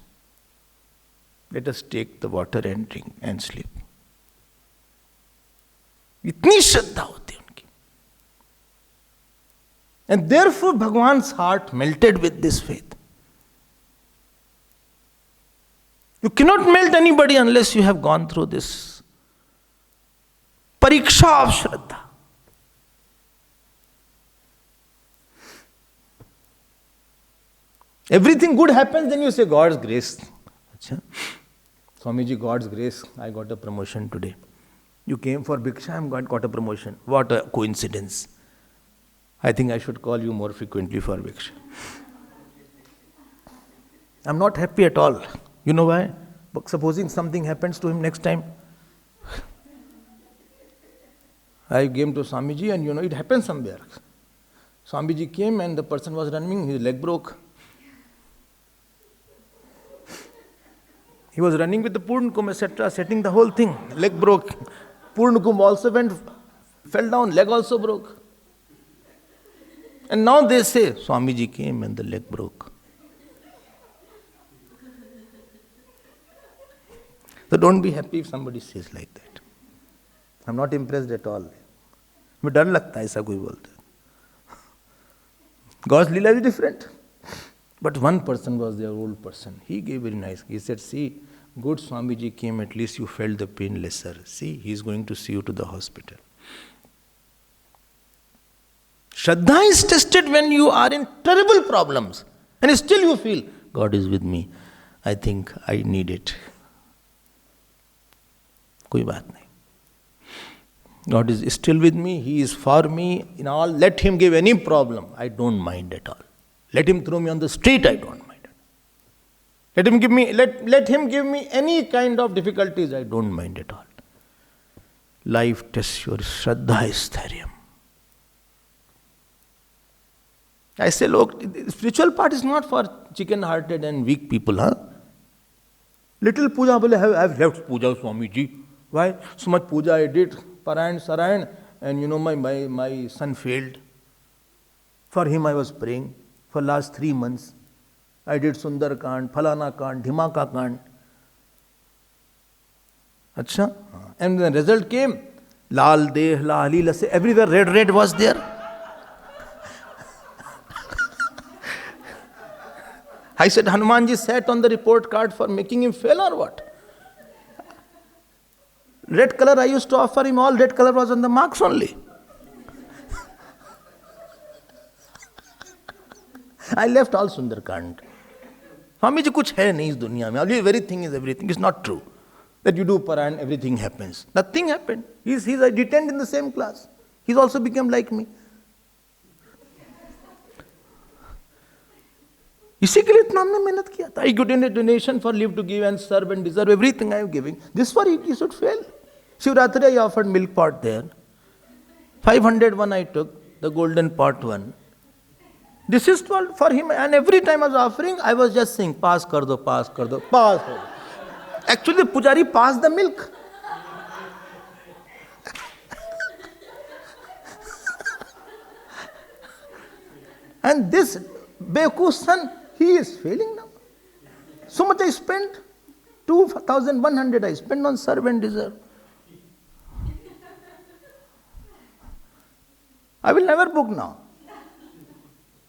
Let us take the water and drink and sleep. इतनी श्रद्धा होती है उनकी. And therefore Bhagavan's heart melted with this faith. You cannot melt anybody unless you have gone through this pariksha of shraddha. Everything good happens, then you say, God's grace. Achha. Swamiji, God's grace, I got a promotion today. You came for bhiksha, I got a promotion. What a coincidence. I think I should call you more frequently for bhiksha. I'm not happy at all. You know why? But supposing something happens to him next time. I came to Swamiji and it happened somewhere. Swamiji came and the person was running, his leg broke. He was running with the Purnakum, etc., setting the whole thing. Leg broke. Purnakum also fell down, leg also broke. And now they say, Swamiji came and the leg broke. So don't be happy if somebody says like that. I'm not impressed at all. मुझे डर लगता है ऐसा कोई बोलता है. God's Leela is different. But one person was there, old person. He gave very nice. He said, see, good Swamiji came, at least you felt the pain lesser. See, he is going to see you to the hospital. Shraddha is tested when you are in terrible problems. And still you feel, God is with me. I think I need it. कोई बात नहीं. God is still with me. He is for me in all. Let him give any problem. I don't mind at all. Let him throw me on the street, I don't mind. Let him give me any kind of difficulties, I don't mind at all. Life tests your shraddha isthariam. I say, look, the spiritual part is not for chicken-hearted and weak people, huh? Little puja, I've left puja, Swamiji. Why? So much puja I did, Parayan, Sarayan, and my son failed. For him I was praying. For last 3 months, I did Sundar Kand, Phalana Kand, Dhimaka Kand. Achha? And the result came, Lal Deh, Lahali Lase, everywhere red was there. I said, Hanumanji sat on the report card for making him fail or what? Red color I used to offer him, all red color was on the marks only. I left all Sundarkand. Swamiji, kuch hai nahi is dunya mein. Everything is everything. It's not true. That you do Parayan, everything happens. Nothing happened. He's detained in the same class. He's also become like me. इसी के लिए इतना हमने मेहनत किया था. I got a donation for live to give and serve and deserve everything I am giving. This for it, he should fail. Shivratri I offered milk pot there. 500 one I took, the golden pot one. This is for him, and every time I was offering, I was just saying, pass kar do, pass kar do, pass kar do. Actually, the pujari passed the milk. And this Beku son, he is failing now. So much I spent, 2,100 I spent on serve and deserve. I will never book now.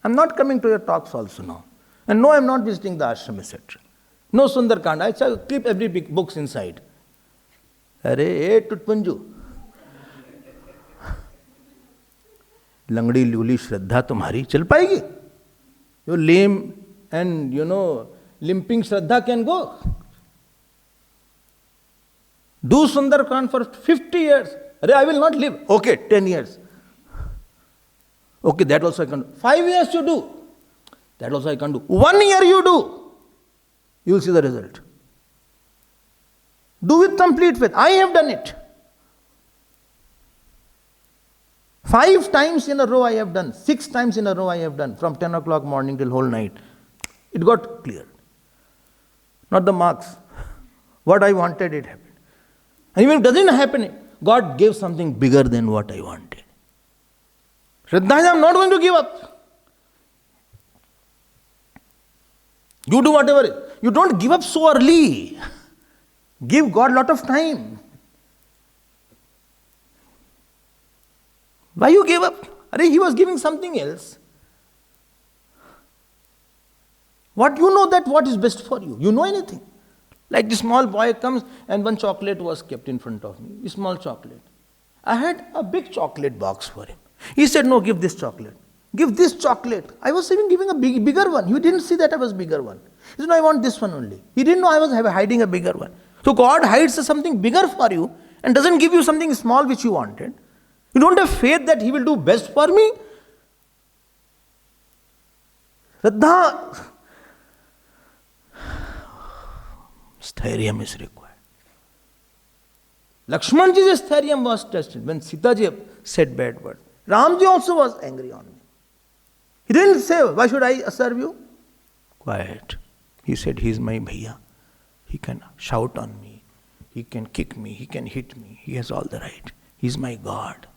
I'm not coming to your talks also now. And no, I'm not visiting the ashram, etc. No Sundarkand. I shall keep every big books inside. Arey, Tutpunju. Langdi luli shraddha tumhari chal paegi. Your lame and limping shraddha can go. Do Sundarkand for 50 years. Arey, I will not live. Okay, 10 years. Okay, that also I can do. 5 years you do. That also I can do. 1 year you do. You will see the result. Do with complete faith. I have done it. 5 times in a row I have done. 6 times in a row I have done. From 10 o'clock morning till whole night. It got cleared. Not the marks. What I wanted, it happened. And even if it doesn't happen, God gave something bigger than what I wanted. Shraddha, I am not going to give up. You do whatever. You don't give up so early. Give God a lot of time. Why you gave up? He was giving something else. What you know that what is best for you? You know anything? Like the small boy comes and one chocolate was kept in front of me, a small chocolate. I had a big chocolate box for him. He said, no, give this chocolate. Give this chocolate. I was even giving a bigger one. He didn't see that I was bigger one. He said, no, I want this one only. He didn't know I was hiding a bigger one. So God hides something bigger for you and doesn't give you something small which you wanted. You don't have faith that He will do best for me. Shraddha, stharyam is required. Lakshmanji's stharyam was tested when Sitaji said bad words. Ramji also was angry on me. He didn't say, why should I serve you? Quiet. He said, he is my bhaiya. He can shout on me. He can kick me. He can hit me. He has all the right. He is my God.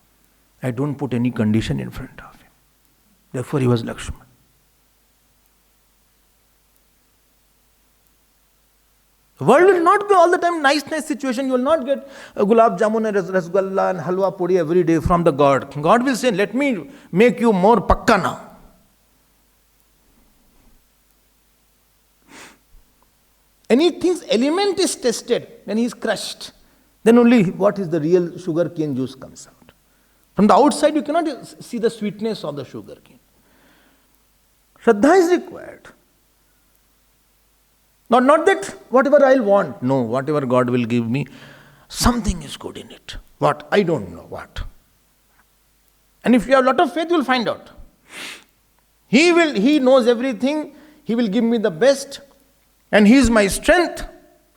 I don't put any condition in front of him. Therefore, he was Lakshman. The world will not be all the time nice situation. You will not get gulab jamun and rasgulla and halwa puri every day from the God. God will say, let me make you more pakka now. Anything's element is tested when he is crushed. Then only what is the real sugar cane juice comes out. From the outside you cannot see the sweetness of the sugar cane. Shraddha is required. Not that whatever I'll want. No, whatever God will give me, something is good in it. What? I don't know what. And if you have a lot of faith, you will find out. He knows everything. He will give me the best. And He is my strength.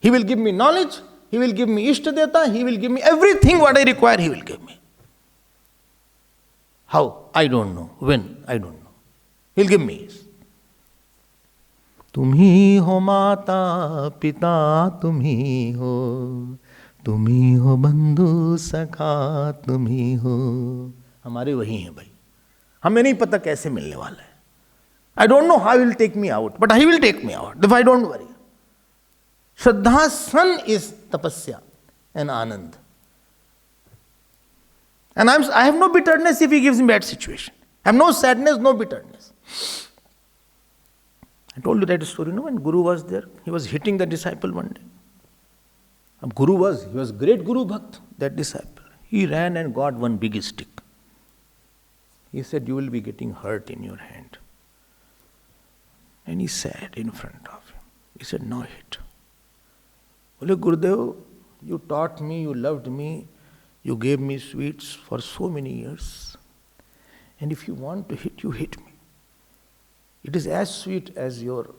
He will give me knowledge. He will give me Ishtadeta. He will give me everything what I require, He will give me. How? I don't know. When? I don't know. He'll give me. तुम्ही हो माता पिता तुम्ही हो बंधु सखा तुम्ही हो. हमारे वही हैं भाई. हमें नहीं पता कैसे मिलने वाला है. I don't know how He will take me out, but He will take me out. Therefore, I don't worry. Shraddha's son is tapasya and anand. And I have no bitterness if He gives me bad situation. I have no sadness, no bitterness. I told you that story, when Guru was there, he was hitting the disciple one day. He was great Guru Bhakt, that disciple. He ran and got one big stick. He said, you will be getting hurt in your hand. And he sat in front of him. He said, no hit. Bole Gurudev, you taught me, you loved me, you gave me sweets for so many years. And if you want to hit, you hit me. It is as sweet as your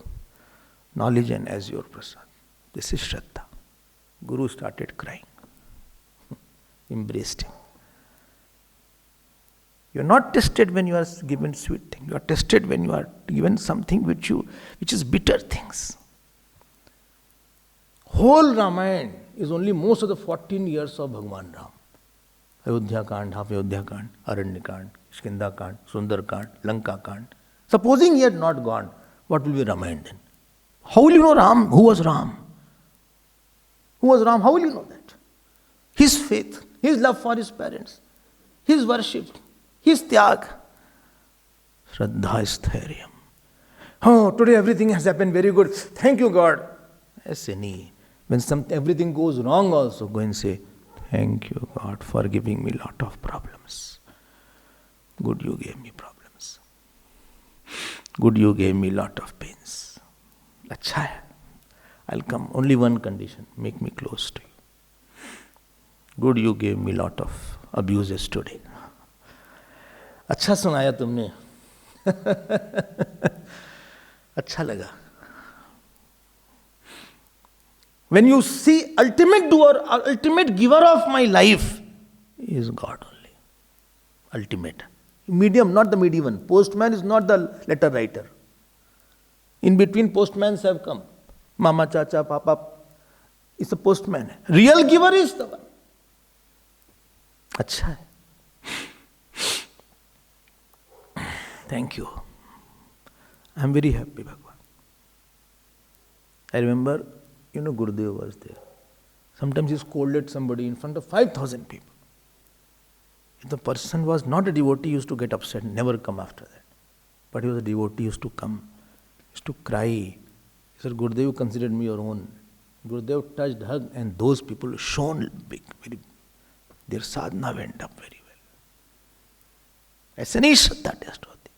knowledge and as your prasad. This is Shraddha. Guru started crying. Embraced him. You are not tested when you are given sweet thing. You are tested when you are given something which is bitter things. Whole Ramayana is only most of the 14 years of Bhagavan Ram. Ayodhya Kand, half Ayodhya Kand, Aranya Kand, Kishkinda Kand, Sundar Kand, Lanka Kand. Supposing he had not gone, what will be Ramayana then? How will you know Ram? Who was Ram? Who was Ram? How will you know that? His faith, his love for his parents, his worship, his tyag. Shraddha is stharyam. Oh, today everything has happened very good. Thank you, God. Yes, any. When everything goes wrong also, go and say, thank you, God, for giving me lot of problems. Good, you gave me problems. Good, you gave me lot of pains. Acha hai. I'll come. Only one condition. Make me close to you. Good, you gave me lot of abuses today. अच्छा सुनाया तुमने. अच्छा लगा. When you see ultimate doer, ultimate giver of my life is God only. Ultimate. Medium, not the medium. Postman is not the letter writer. In between, postmans have come. Mama, Chacha, Papa. It's a postman. Real giver is the one. अच्छा है. Thank you. I am very happy, Bhagavan. I remember, Gurudev was there. Sometimes he scolded somebody in front of 5,000 people. If the person was not a devotee, he used to get upset, never come after that. But he was a devotee, he used to come. used to cry. He said, Gurudev, you considered me your own. Gurudev touched, hugged, and those people shone big. Their sadhana went up very well. ऐसे नहीं श्रद्धा test होती.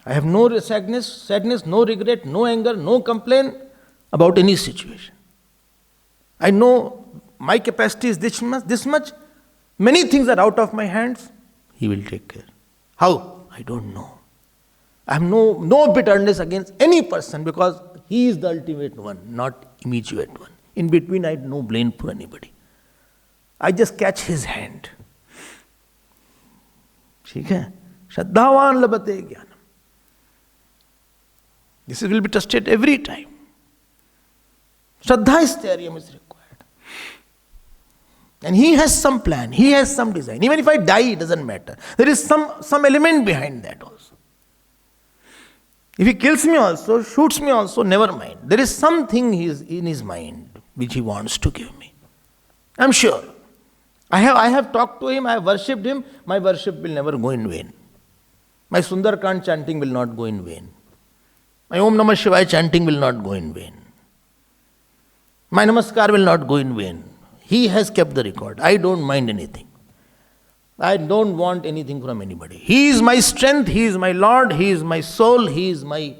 I have no sadness, no regret, no anger, no complaint about any situation. I know my capacity is this much. Many things are out of my hands. He will take care. How? I don't know. I have no bitterness against any person because he is the ultimate one, not immediate one. In between, I have no blame for anybody. I just catch his hand. ठीक है? श्रद्धावान लभते ज्ञानम. This will be tested every time. Shraddha is theorium is required. And he has some plan, he has some design. Even if I die, it doesn't matter. There is some element behind that also. If he kills me also, shoots me also, never mind. There is something in his mind which he wants to give me. I'm sure. I have talked to him, I have worshipped him, my worship will never go in vain. My Sundarkand chanting will not go in vain. My Om Namah Shivaya chanting will not go in vain. My Namaskar will not go in vain. He has kept the record. I don't mind anything. I don't want anything from anybody. He is my strength, He is my Lord, He is my soul, He is my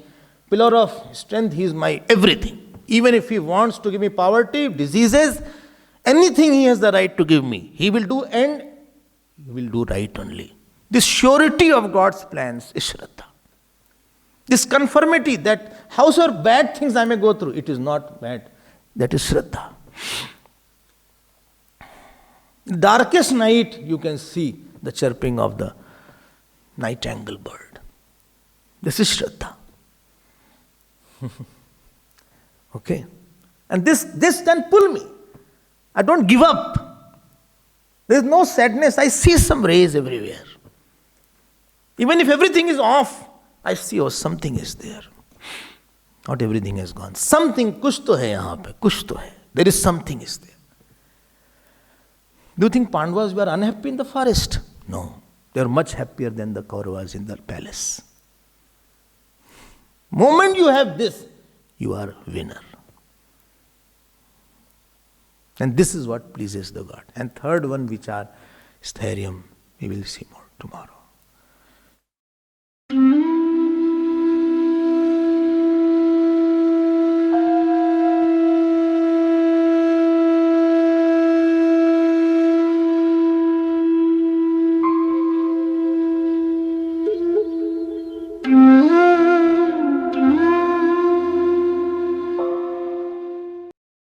pillar of strength, He is my everything. Even if He wants to give me poverty, diseases, anything He has the right to give me, He will do, and He will do right only. This surety of God's plans is Shraddha. This conformity that howsoever bad things I may go through, it is not bad. That is Shraddha. Darkest night, you can see the chirping of the nightingale bird. This is Shraddha. Okay? And this can pull me. I don't give up. There is no sadness. I see some rays everywhere. Even if everything is off, I see, oh, something is there. Not everything has gone. Something, kuch to hai yahan pe, kuch to hai. There is something is there. Do you think Pandavas were unhappy in the forest? No. They are much happier than the Kauravas in the palace. Moment you have this, you are winner. And this is what pleases the God. And third one, which are Sthairyam, we will see more tomorrow.